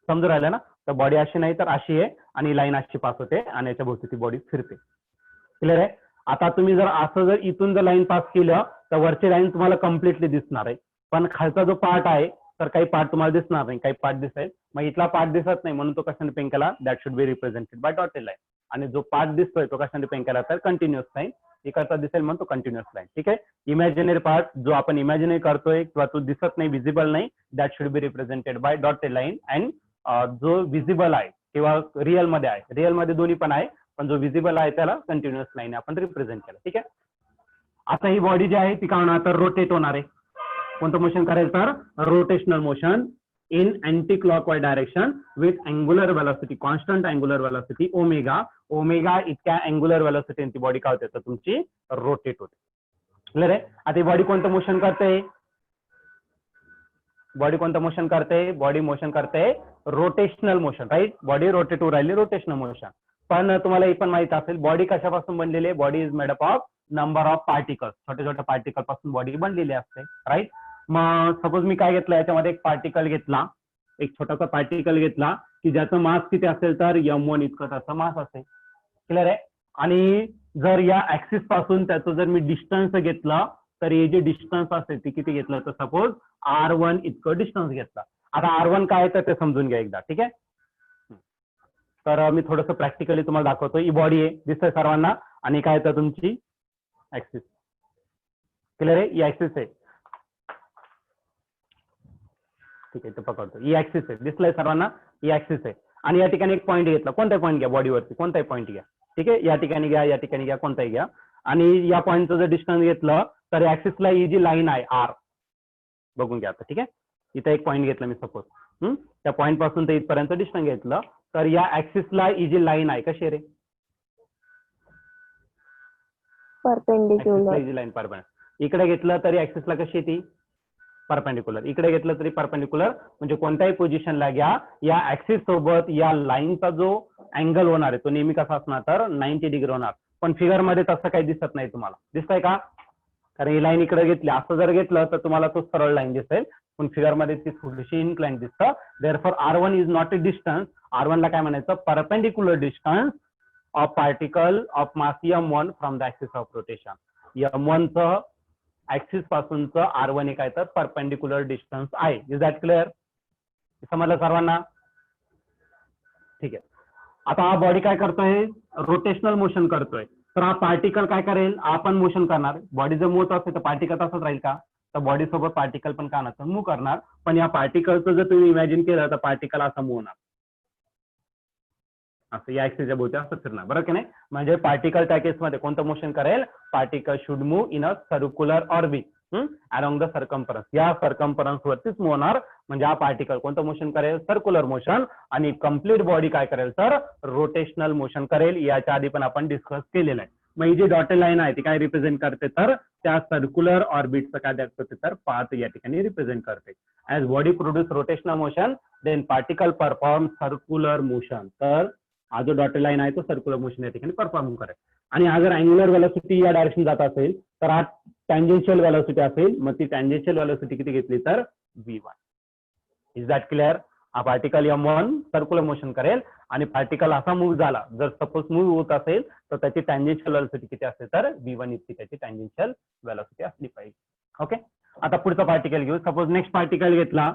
समजून राहिलं ना. तर बॉडी अशी नाही तर अशी आहे आणि लाईन अशी पास होते आणि याच्या भोवती ती बॉडी फिरते. क्लिअर आहे. आता तुम्ही जर असं जर इथून जर लाईन पास केलं तर वरची लाईन तुम्हाला कम्प्लिटली दिसणार आहे. पण खालचा जो पार्ट आहे तर काही पार्ट तुम्हाला दिसणार नाही, काही पार्ट दिसेल. मग इथला पार्ट दिसत नाही म्हणून तो कशाने पेन केला that should be represented by dotted line. आणि जो पार्ट दिसतोय तो कशाने पेन केला तर कंटिन्युअस लाईन. इकडचा दिसेल म्हणून तो कंटिन्युअस लाईन. ठीक आहे. इमॅजिनरी पार्ट जो आपण इमॅजिनरी करतोय किंवा तो दिसत नाही, विजिबल नाही, that should be represented by dotted line. And जो विजिबल आहे किंवा रिअल मध्ये आहे, रिअल मध्ये दोन्ही पण आहे, पण जो विजिबल आहे त्याला कंटिन्युअस लाईन आपण रिप्रेझेंट केला. ठीक आहे. आता ही बॉडी जी आहे ती काय होणार तर रोटेट होणार आहे. कोणतं मोशन करेल तर rotational motion in anticlockwise direction with angular velocity, constant angular velocity omega. Omega इतक्या अँग्युलर वेलोसिटी ती बॉडी काय होते तर तुमची रोटेट होते. क्लिअर आहे. आता ही बॉडी कोणतं मोशन करते, बॉडी कोणतं मोशन करते, बॉडी मोशन करते rotational motion, right. Body rotate होऊ राहिली, रोटेशनल मोशन. पण तुम्हाला हे पण माहित असेल बॉडी कशापासून बनलेली आहे, body is made up of number of particles, छोटे छोटे पार्टिकल पासून बॉडी बनलेली असते, राईट. मग सपोज मी काय घेतलं याच्यामध्ये एक पार्टिकल घेतला, एक छोटासा पार्टिकल घेतला की ज्याचं मास किती असेल तर m1 इतकं त्याचं मास असेल. क्लिअर आहे. आणि जर या ऍक्सिस पासून त्याचं जर मी डिस्टन्स घेतलं तर हे जे डिस्टन्स असेल ते किती घेतलं तर सपोज r1 इतकं डिस्टन्स घेतलं. आता r1 काय तर ते समजून घ्या एकदा. ठीक आहे. तर मी थोडंसं प्रॅक्टिकली तुम्हाला दाखवतो. ही बॉडी आहे दिसतंय सर्वांना आणि काय तर तुमची ऍक्सिस. क्लिअर आहे. ही ऍक्सिस आहे. ठीक आहे. ते पकडतो. ही ऍक्सिस आहे, दिसलंय सर्वांना. ही ऍक्सिस आहे आणि या ठिकाणी एक पॉईंट घेतला, कोणताही पॉईंट घ्या बॉडीवरती, कोणताही पॉईंट घ्या. ठीक आहे. या ठिकाणी घ्या, या ठिकाणी घ्या, कोणताही घ्या. आणि या पॉईंटचं जर डिस्टन्स घेतलं तर ऍक्सिसला ही जी लाईन आहे आर बघून घ्या आता. ठीक आहे. इथं एक पॉईंट घेतला मी सपोज, त्या पॉईंट पासून ते इथपर्यंत डिस्टन्स घेतलं तर या ऍक्सिसला ही जी लाईन आहे कशी रे, परपेंडिक्युलर. जी लाईन परपेंडिक्युलर. इकडे घेतलं तरी ऍक्सिसला कशी येते परपेंडिक्युलर, इकडे घेतलं तरी परपेंडिक्युलर. म्हणजे कोणत्याही पोझिशनला घ्या या ऍक्सिस सोबत या लाईनचा जो अँगल होणार आहे तो नेहमी कसा असणार तर 90 डिग्री होणार. पण फिगर मध्ये तसं काही दिसत नाही तुम्हाला, दिसतंय का. कारण ही लाईन इकडे घेतली, असं जर घेतलं तर तुम्हाला तो सरळ लाईन दिसेल, पण फिगर मध्ये ती थोडीशी इन्क्लाइन दिसतं. Therefore r1 is not a distance. r1 ला काय म्हणायचं perpendicular distance of particle of mass m1 from the axis of rotation. m1 चं ऍक्सिस पासूनचं r1 हे काय तर परपेंडिक्युलर डिस्टन्स आहे. Is that clear. समजलं सर्वांना. ठीक आहे. आता हा बॉडी काय करतोय रोटेशनल मोशन करतोय. तर हा पार्टिकल काय करेल, आपण मोशन करणार. बॉडी जर मूव्ह असेल तर पार्टिकल तसंच राहील का, तर बॉडी सोबत पार्टिकल पण का नसतं मूव्ह करणार. पण या पार्टिकलचं जर तुम्ही इमॅजिन केलं तर पार्टिकल असा मूव्ह होणार, असं या ऍक्सिसच्या भोवती असं फिरणार, बरं की नाही. म्हणजे पार्टिकल त्या केसमध्ये कोणतं मोशन करेल, particle should move in a circular orbit around the circumference. या सर्कम्फरन्स वरतीच मूव्ह होणार. म्हणजे हा पार्टिकल कोणतं मोशन करेल सर्क्युलर मोशन आणि कम्प्लीट बॉडी काय करेल तर रोटेशनल मोशन करेल. याच्या आधी पण आपण डिस्कस केलेलं आहे. मग ही जी डॉटेड लाईन आहे ती काय रिप्रेझेंट करते तर त्या सर्क्युलर ऑर्बिटचं काय दाखवते तर पाथ या ठिकाणी रिप्रेझेंट करते. As body produce rotational motion then particle perform circular motion. तर हा जो डॉटेड लाईन आहे तो सर्क्युलर मोशन या ठिकाणी परफॉर्म करेल. आणि हा जर अँग्युलर वेलोसिटी या डायरेक्शन जात असेल तर हा टँजेन्शियल वेलोसिटी असेल. मग ती टँजेन्शियल वेलोसिटी किती घेतली तर v1. Is that clear. हा पार्टिकल m1 सर्क्युलर मोशन करेल आणि पार्टिकल असा मूव्ह झाला, जर सपोज मूव्ह होत असेल तर त्याची टँजेन्शियल वेलोसिटी किती असते तर v1 इतकी त्याची टँजेन्शियल वेलोसिटी असली पाहिजे. ओके. आता पुढचा पार्टिकल घेऊ. सपोज नेक्स्ट पार्टिकल घेतला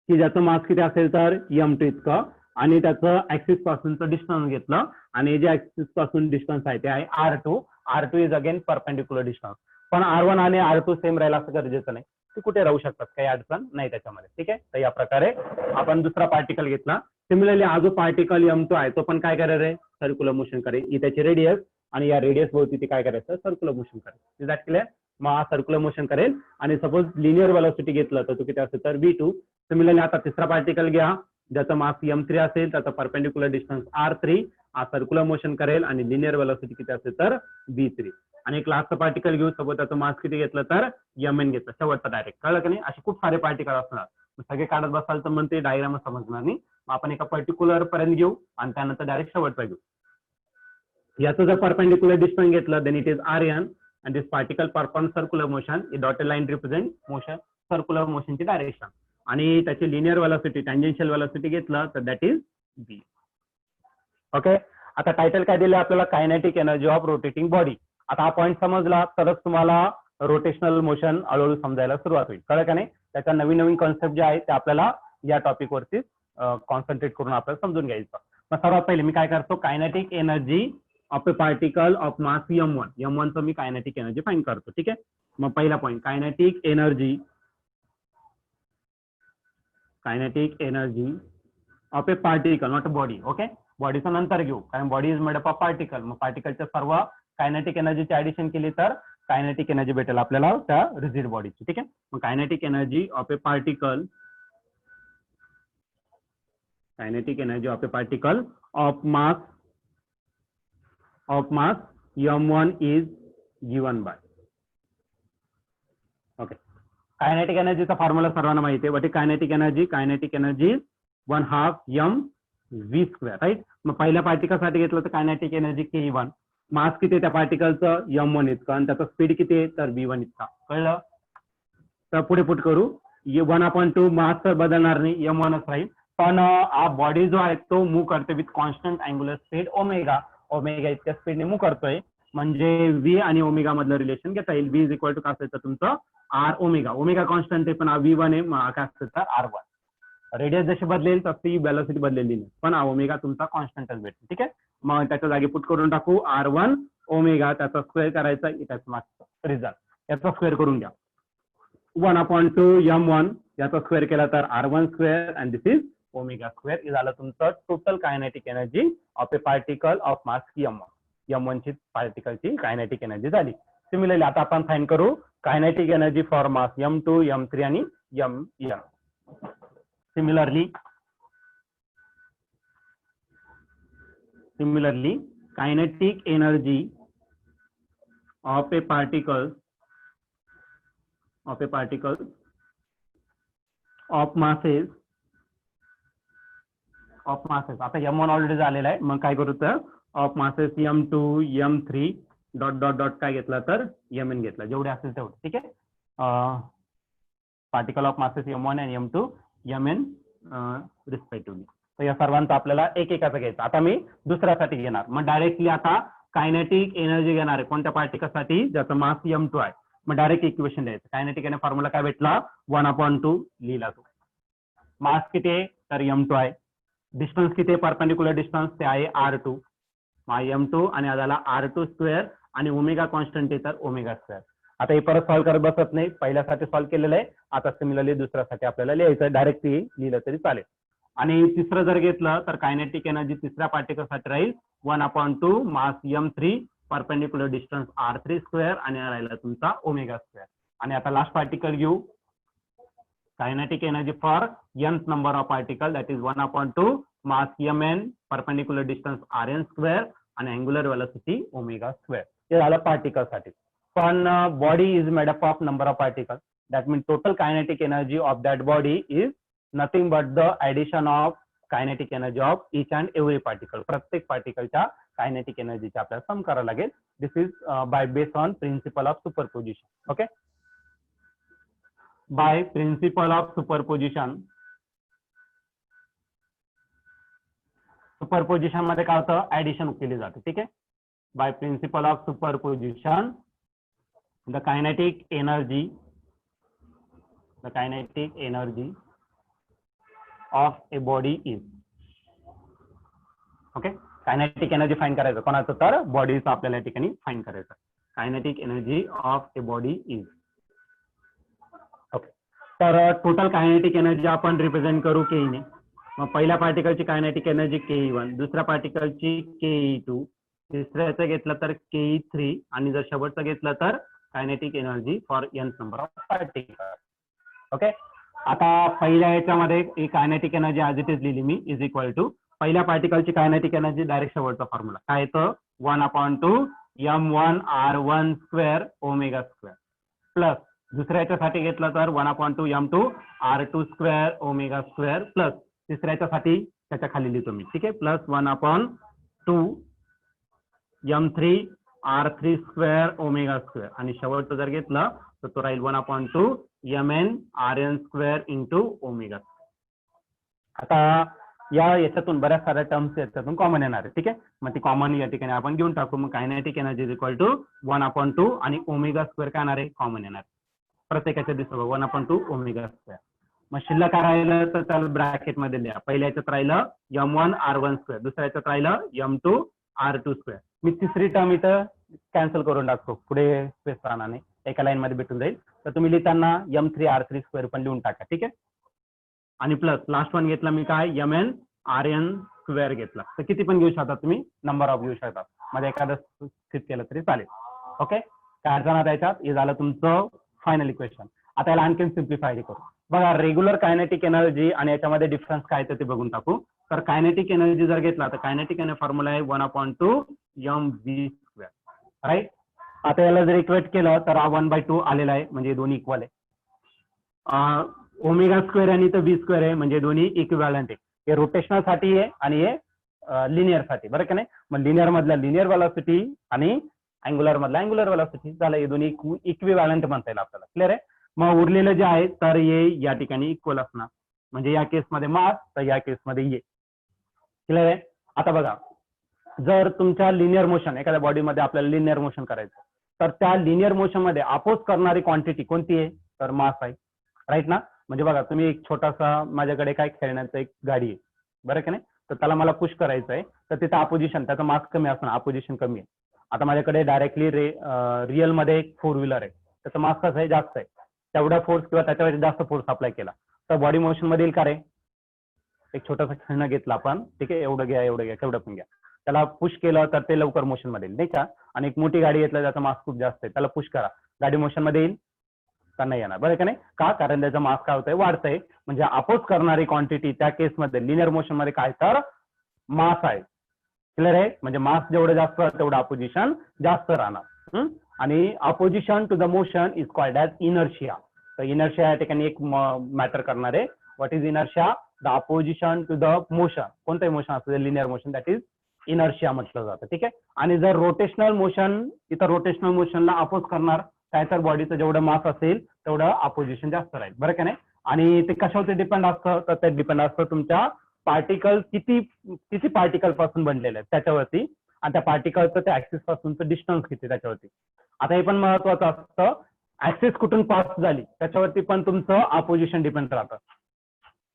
की ज्याचं मास किती असेल तर m2 इतकं आणि त्याचं ऍक्सिस पासूनचं डिस्टन्स घेतलं आणि जे ऍक्सिस पासून डिस्टन्स आहे ते आहे r2. r2 is again perpendicular distance. पण r1 आणि r2 सेम राहिला असं गरजेचं नाही, ते कुठे राहू शकतात, काही अडचण नाही त्याच्यामध्ये. ठीक आहे. तर या प्रकारे आपण दुसरा पार्टिकल घेतला. सिमिलरली हा जो पार्टिकल m2 आहे तो पण काय करेल रे सर्क्युलर मोशन करेल. ही त्याची रेडियस आणि या रेडियस भोवती ती काय करायचं सर्क्युलर मोशन करेल. Is that clear. मग हा सर्क्युलर मोशन करेल आणि सपोज लिनियर वेलोसिटी घेतलं तर तो किती असेल तर v2. सिमिलरली आता तिसरा पार्टिकल घ्या ज्याचं मास m3 असेल, त्याचा परपेंडिक्युलर डिस्टन्स r3. हा सर्क्युलर मोशन करेल आणि लिनियर वेलोसिटी किती असेल तर v3. आणि एक लास्ट पार्टिकल घेऊ. सोबत त्याचं मास किती घेतलं तर mn घेतलं, शेवटचा डायरेक्ट. कळलं की नाही. असे खूप सारे पार्टिकल असणार, सगळे काढत बसाल तर मग ते डायग्राम समजणार नाही. मग आपण एका पर्टिक्युलर पर्यंत घेऊ आणि त्यानंतर डायरेक्ट शेवटचा घेऊ. याचं जर परपेंडिक्युलर डिस्टन्स घेतलं then it is rn and this particle performs circular motion. A dotted line represent motion, circular motion ची डायरेक्शन. आणि त्याची लिनियर वेलोसिटी टँजेन्शियल वेलोसिटी घेतलं तर दॅट इज v. ओके. आता टायटल काय दिलं आपल्याला kinetic energy of rotating body. आता हा पॉईंट समजला तरच तुम्हाला रोटेशनल मोशन हळूहळू समजायला सुरुवात होईल. कळलं का नाही. त्याच्या नवीन नवीन कॉन्सेप्ट जे आहे ते आपल्याला या टॉपिक वरती कॉन्सन्ट्रेट करून आपल्याला समजून घ्यायचं. मग सर्वात पहिले मी काय करतो kinetic energy of a particle of mass m1. m1 चं मी कायनेटिक एनर्जी फाइंड करतो. ठीक आहे. मग पहिला point kinetic energy of a particle not a body. Okay, बॉडीचं नंतर घेऊ कारण body is made up of particle. मग पार्टिकलच्या सर्व कायनेटिक एनर्जीची ऍडिशन केली तर कायनेटिक एनर्जी भेटेल आपल्याला त्या रिजिड बॉडीची. ठीक आहे, मग kinetic energy of a particle, kinetic energy of a particle of mass m1 is given by. Okay, kinetic एनर्जीचा फॉर्म्युला सर्वांना माहिती आहे. What kinetic energy, kinetic energy 1/2 mv², right. मग पहिल्या पार्टिकलसाठी घेतलं तर कायनेटिक एनर्जी K1, मास किती आहे त्या पार्टिकलचं m1 इतकं आणि त्याचा स्पीड किती आहे तर v1 इतका. कळलं? तर पुढे पुट करू. 1/2 मास तर बदलणार नाही, m1च राहील. पण हा बॉडी जो आहे तो मूव्ह करते with constant angular speed omega इतक्या स्पीडने मूव्ह करतोय. म्हणजे v आणि ओमेगा मधलं रिलेशन घेता येईल. v इज इक्वल टू काय असायचं तुमचं r ओमेगा कॉन्स्टंट आहे पण v1 आहे काय असायचं r1. रेडियस जशी बदलेल तशी वेलोसिटी बदलेली नाही पण ओमेगा तुमचा कॉन्स्टंटच भेटेल. ठीक आहे, मग त्याच्या जागी पुट करून टाकू r1 ओमेगा, त्याचा स्क्वेअर करायचा, त्याचा मागचा रिझल्ट याचा स्क्वेअर करून घ्या. 1/2 m1 याचा स्क्वेअर केला तर r1 square and this is omega square. हे झालं तुमचं total kinetic energy of a particle of mass m1 ची पार्टिकलची कायनेटिक एनर्जी झाली. सिमिलरली आता आपण फाइंड करू kinetic energy for mass m2, m3 आणि mn. Similarly, kinetic energy of a particle of masses आता m1 ऑलरेडी झालेला आहे. मग काय करू तर of masses m2, m3 dot काय घेतला तर mn घेतला, जेवढे असेल तेवढे. ठीक आहे, पार्टिकल ऑफ मासेस m1 आणि m2 mn रिस्पेक्टिव्हली. तर या सर्वांचा आपल्याला एकाचा घ्यायचा. आता मी दुसऱ्यासाठी घेणार. मग डायरेक्टली आता कायनेटिक एनर्जी घेणार आहे कोणत्या पार्टिकलसाठी ज्याचा मास m2 आहे. मग डायरेक्ट इक्वेशन द्यायचं. कायनेटिक एनर्जी फॉर्म्युला काय भेटला 1/2 लिहिला तो. मास किती आहे तर m2 आहे. डिस्टन्स किती आहे परपेंडिक्युलर डिस्टन्स ते आहे r2. m2 आणि आला r2 स्क्वेअर आणि ओमेगा कॉन्स्टंट आहे तर ओमेगा स्क्वेअर. आता हे परत सॉल्व्ह करत बसत नाही, पहिल्यासाठी सॉल्व्ह केलेलं आहे. आता सिमिलरली दुसऱ्यासाठी आपल्याला लिहायचं, डायरेक्ट लिहिलं तरी चालेल. आणि तिसरं जर घेतलं तर कायनेटिक एनर्जी तिसऱ्या पार्टिकलसाठी राहील 1/2 मास m3 perpendicular distance r3 square आणि राहिला तुमचा ओमेगा स्क्वेअर. आणि आता लास्ट पार्टिकल घेऊ. Kinetic energy for nth number of particle that is 1/2 mass mn perpendicular distance rn square आणि अँग्युलर वेलोसिटी ओमेगा स्क्वेअर. हे झालं पार्टिकलसाठी. पण body is made up of number of particle. That mean total kinetic energy of that body is nothing but the addition of kinetic energy of each and every particle. प्रत्येक पार्टिकलच्या कायनेटिक एनर्जीचे आपल्याला सम करावं लागेल. दिस is by base on principle of superposition. Okay, by principle of superposition. Superposition मध्ये काय होतं ऍडिशन केली जाते. ठीक आहे, by principle of superposition the kinetic energy of a body is. Okay, kinetic energy find करायचं कोणाचं तर बॉडीचं आपल्याला या ठिकाणी फाइंड करायचं. Kinetic energy of a body is. Okay, तर टोटल कायनेटिक एनर्जी आपण रिप्रेझेंट करू के ने. मग पहिल्या पार्टिकलची कायनेटिक एनर्जी Ke1, दुसऱ्या पार्टिकलची Ke2, तिसऱ्याचं घेतलं तर Ke3 आणि जर शेवटचं घेतलं तर kinetic energy for nth number of particle. Okay, आता पहिल्या याच्यामध्ये kinetic energy as it is लिहिली मी इज इक्वल टू पहिल्या पार्टिकलची कायनेटिक एनर्जी डायरेक्ट शेवटचा फॉर्म्युला काय येतं 1/2 m1 r1 square omega square plus दुसऱ्या याच्यासाठी घेतलं तर 1/2 m2 r2 square omega square plus तिसऱ्या याच्यासाठी त्याच्या खाली लिहितो मी. ठीक आहे, plus 1/2 m3 r3 square omega square आणि शेवटचं जर घेतलं तर तो राहील 1/2 mn rn square into omega. आता याच्यातून बऱ्याच साऱ्या टर्म्स याच्यातून कॉमन येणार आहे. ठीक आहे, मग ती कॉमन या ठिकाणी आपण घेऊन टाकू. मग kinetic energy is equal to 1/2 आणि ओमेगा स्क्वेअर काय येणार आहे कॉमन येणार. प्रत्येकाच्या दिसतो 1/2 ओमेगा स्क्वेअर. मग शिल्लक काय राहिलं तर त्याला ब्रॅकेट मध्ये लिहा. पहिल्या याच्यात राहिलं m1 r1 स्क्वेअर, दुसऱ्या याच्यात राहिलं m2 r2 स्क्वेअर. मी तिसरी टर्म इथं कॅन्सल करून टाकतो, पुढे स्पेस राहणार नाही, एका लाईन मध्ये भेटून जाईल. तर तुम्ही लिहिताना m3 r3 स्क्वेअर पण लिहून टाका. ठीक आहे, आणि प्लस लास्ट वन घेतला मी काय mn RN स्क्वेअर घेतला तर किती पण घेऊ शकता तुम्ही, नंबर ऑफ घेऊ शकता, मध्ये एखादं स्किप केलं तरी चालेल. ओके, काय अडचण आता याच्यात, हे झालं तुमचं फायनल इक्वेशन. आता याला आणखी सिम्प्लिफाय करू. बघा रेग्युलर कायनेटिक एनर्जी आणि याच्यामध्ये डिफरन्स काय ते बघून टाकू. तर कायनेटिक एनर्जी जर घेतला तर कायनेटिक एनर्जी फॉर्म्युला आहे 1/2 mv स्क्वेअर, राईट. आता याला जर इक्वेट केलं तर हा 1/2 आलेला आहे, म्हणजे दोन्ही इक्वल आहे. ओमेगा स्क्वेअर आणि तर व्ही स्क्वेअर आहे, म्हणजे दोन्ही इक्विव्हॅलंट आहे. हे रोटेशनल साठी आहे आणि हे लिनियर साठी, बरं का नाही. मग लिनियर मधला लिनियर व्हेलॉसिटी आणि अँग्युलर मधला अँग्युलर व्हेलॉसिटी झालं, हे दोन्ही इक्विव्हॅलंट म्हणता येईल आपल्याला. क्लिअर आहे. मग उरलेलं जे आहे तर हे या ठिकाणी इक्वल असणार, म्हणजे या केसमध्ये मास तर या केसमध्ये ये. क्लिअर आहे. आता बघा, जर तुमच्या लिनियर मोशन, एखाद्या बॉडीमध्ये आपल्याला लिनियर मोशन करायचं तर त्या लिनियर मोशन मध्ये अपोज करणारी क्वांटिटी कोणती आहे, तर मास आहे, राईट ना. म्हणजे बघा तुम्ही एक छोटासा, माझ्याकडे काय खेळण्याचं एक गाडी आहे, बरं का नाही, तर त्याला मला पुश करायचं आहे, तर तिथं अपोजिशन, त्याचा मास कमी असणार, अपोजिशन कमी आहे. आता माझ्याकडे डायरेक्टली रिअल मध्ये एक 4 व्हीलर आहे, त्याचा मास कसं आहे, जास्त आहे. तेवढा फोर्स किंवा त्याच्यावर जास्त फोर्स अप्लाय केला तर बॉडी मोशन मध्ये येईल का रे. एक छोटासा खेळणं घेतलं आपण, ठीक आहे, एवढं घ्या तेवढं पण घ्या, त्याला पुश केलं तर ते लवकर मोशन मध्ये येईल, नाही का. आणि एक मोठी गाडी घेतलं, त्याचा मास खूप जास्त आहे, त्याला पुश करा, गाडी मोशन मध्ये येईल का, नाही येणार, बरं का नाही. का, कारण त्याचा मास काय होतंय, वाढतंय. म्हणजे अपोज करणारी क्वांटिटी त्या केसमध्ये लिनियर मोशन मध्ये काय, तर मास आहे. क्लिअर आहे. म्हणजे मास जेवढं जास्त तेवढं अपोजिशन जास्त राहणार. आणि opposition to the motion is called as inertia. तर इनर्शिया या ठिकाणी एक मॅटर करणार आहे. What is inertia, the opposition to the motion, कोणतंही मोशन असतं linear motion, that is inertia म्हटलं जातं, ठीक आहे. आणि जर रोटेशनल मोशन, इथं रोटेशनल मोशनला अपोज करणार काय, तर बॉडीचं जेवढं मास असेल तेवढं अपोजिशन जास्त राहील, बरं का नाही. आणि ते कशावरती डिपेंड असतं, तर ते डिपेंड असतं तुमच्या पार्टिकल किती पार्टिकल पासून बनलेले आहेत त्याच्यावरती, आणि त्या पार्टिकलचं त्या ऍक्सिस पासूनचं डिस्टन्स किती त्याच्यावरती. आता हे पण महत्वाचं असतं, ऍक्सिस कुठून पास झाली त्याच्यावरती पण तुमचं अपोजिशन डिपेंड राहतं.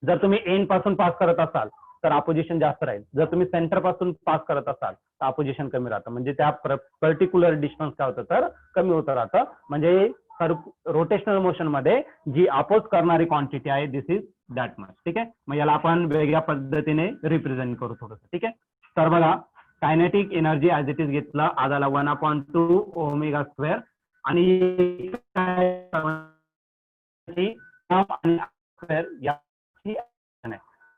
जर तुम्ही एंड पासून पास करत असाल तर अपोजिशन जास्त राहील, जर तुम्ही सेंटर पासून पास करत असाल तर अपोजिशन कमी राहतं. म्हणजे त्या पर्टिक्युलर डिस्टन्स काय होतं, तर कमी होतं राहतं. म्हणजे रोटेशनल मोशन मध्ये जी अपोज करणारी क्वांटिटी आहे, दिस इज दॅट मच, ठीक आहे. मग याला आपण वेगळ्या पद्धतीने रिप्रेझेंट करू थोडंसं, ठीक आहे. तर बघा, kinetic energy as it is घेतलं, आधाला 1/2 ओमेगा स्क्वेअर, आणि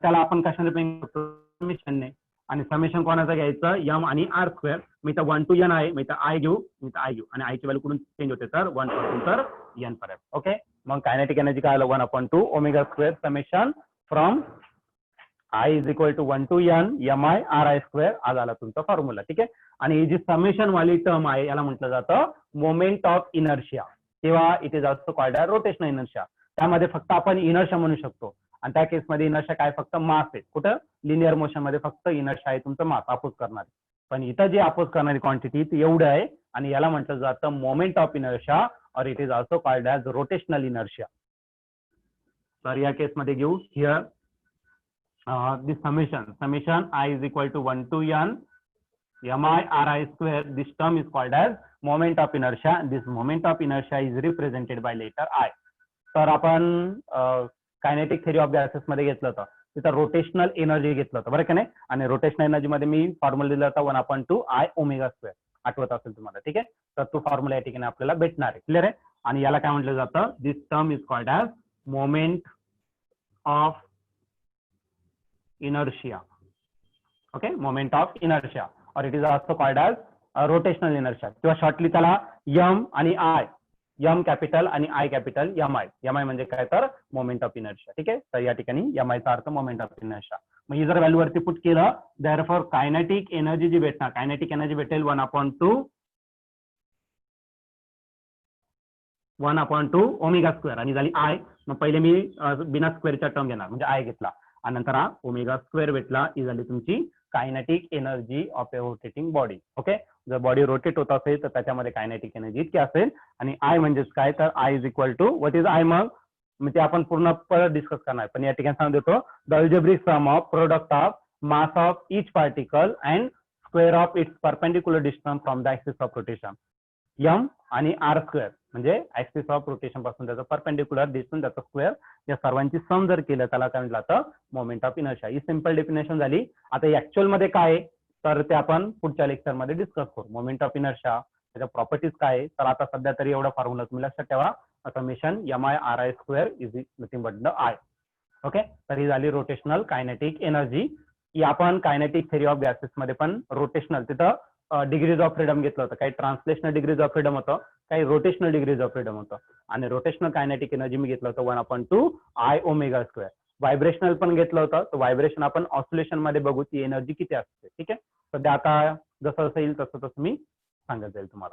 त्याला आपण कशाने रिप्रेझेंट करतो, समेशनने. आणि समेशन कोणाचं घ्यायचं, यम आणि आर स्क्वेअर. मी तर 1 to n आहे, मी तर आय घेऊ, आणि आय ची व्हॅल्यू कुठून चेंज होते, तर 1 पासून तर n पर्यंत. ओके, मग कायनेटिक एनर्जी काय आलं, 1/2 omega square summation from I is equal to 1 to n mi ri square, आज आला तुमचा फॉर्म्युला, ठीक आहे. आणि ही जी समेशन वाली टर्म आहे याला म्हटलं जातं मोमेंट ऑफ इनर्शिया, किंवा it is also called rotational inertia. त्यामध्ये फक्त आपण इनर्शिया म्हणू शकतो, आणि त्या केसमध्ये इनर्शिया काय, फक्त मास आहे. कुठं, लिनियर मोशन मध्ये फक्त इनर्शिया आहे तुमचं मास अपोज करणारी. पण इथं जे अपोज करणारी क्वांटिटी ती एवढं आहे, आणि याला म्हटलं जातं मोमेंट ऑफ इनर्शिया, और it is also called as rotational inertia. तर या केसमध्ये घेऊ here this summation I is equal to 1 to n mi ri square. This term is called as moment of inertia. This moment of inertia is represented by letter I. तर आपण कायनेटिक थेरी ऑफ गॅसेस मध्ये घेतलं होतं, तिथं रोटेशनल एनर्जी घेतलं होतं, बरं का नाही. आणि रोटेशनल एनर्जी मध्ये मी फॉर्म्युला दिला होता 1/2 I ओमेगा स्क्वेअर, आठवत असेल तुम्हाला, ठीक आहे. तर तो फॉर्म्युला या ठिकाणी आपल्याला भेटणार आहे. क्लिअर आहे. आणि याला काय म्हटलं जातं, this term is called as moment of inertia. Okay, moment of inertia, or it is also called as rotational inertia, किंवा शॉर्टली त्याला m आणि I, m कॅपिटल आणि I कॅपिटल, mi म्हणजे काय, तर मोमेंट ऑफ इनर्शिया, ठीक आहे. तर या ठिकाणी mi चा अर्थ मोमेंट ऑफ इनर्शिया. मग ही जर व्हॅल्यू वरती पुट केलं, देअरफॉर कायनेटिक एनर्जी जी भेटणार, कायनेटिक एनर्जी भेटेल 1/2 ओमेगा स्क्वेअर, आणि झाली I. मग पहिले मी बिना स्क्वेअरच्या टर्म घेणार, म्हणजे I घेतला, आणि नंतर हा ओमेगा स्क्वेअर भेटला, ही झाली तुमची kinetic energy of a rotating body. Okay, जर बॉडी रोटेट होत असेल तर त्याच्यामध्ये कायनेटिक एनर्जी इतकी असेल. आणि आय म्हणजेच काय, तर I is equal to what is I, मग ते आपण पूर्ण परत डिस्कस करणार, पण या ठिकाणी सांगून देतो, the algebraic sum of product of mass of each particle and square of its perpendicular distance from the axis of rotation. M आणि आर स्क्वेअर म्हणजे ऍक्सिस ऑफ रोटेशन पासून त्याचा परपेंडिक्युलर दिसून त्याचा स्क्वेअर या सर्वांची सम जर केलं त्याला काय म्हटलं आता moment of inertia. He simple definition झाली. आता ऍक्च्युअल मध्ये काय आहे तर ते आपण पुढच्या लेक्चर मध्ये डिस्कस करू. मोमेंट ऑफ इनर्शिया त्याच्या प्रॉपर्टीज काय आहे तर आता सध्या तरी एवढा फॉर्म्युला तुम्ही लक्षात ठेवा. Summation M I R I square is nothing but the I. Okay, तर ही झाली रोटेशनल कायनेटिक एनर्जी. की आपण कायनेटिक थेरी ऑफ गॅसेस मध्ये पण रोटेशनल तिथं डिग्रीज ऑफ फ्रीडम घेतलं होतं. काही ट्रान्सलेशनल डिग्रीज ऑफ फ्रीडम होतं, काही रोटेशनल डिग्रीज ऑफ फ्रीडम होतं. आणि रोटेशनल कायनेटिक एनर्जी मी घेतलं होतं 1/2 I ओमेगा स्क्वेअर. व्हायब्रेशनल पण घेतलं होतं. तर व्हायब्रेशन आपण ऑसिलेशन मध्ये बघू ती एनर्जी किती असते. ठीक आहे, सध्या आता जसं जसं येईल तसं तसं मी सांगत जाईल तुम्हाला.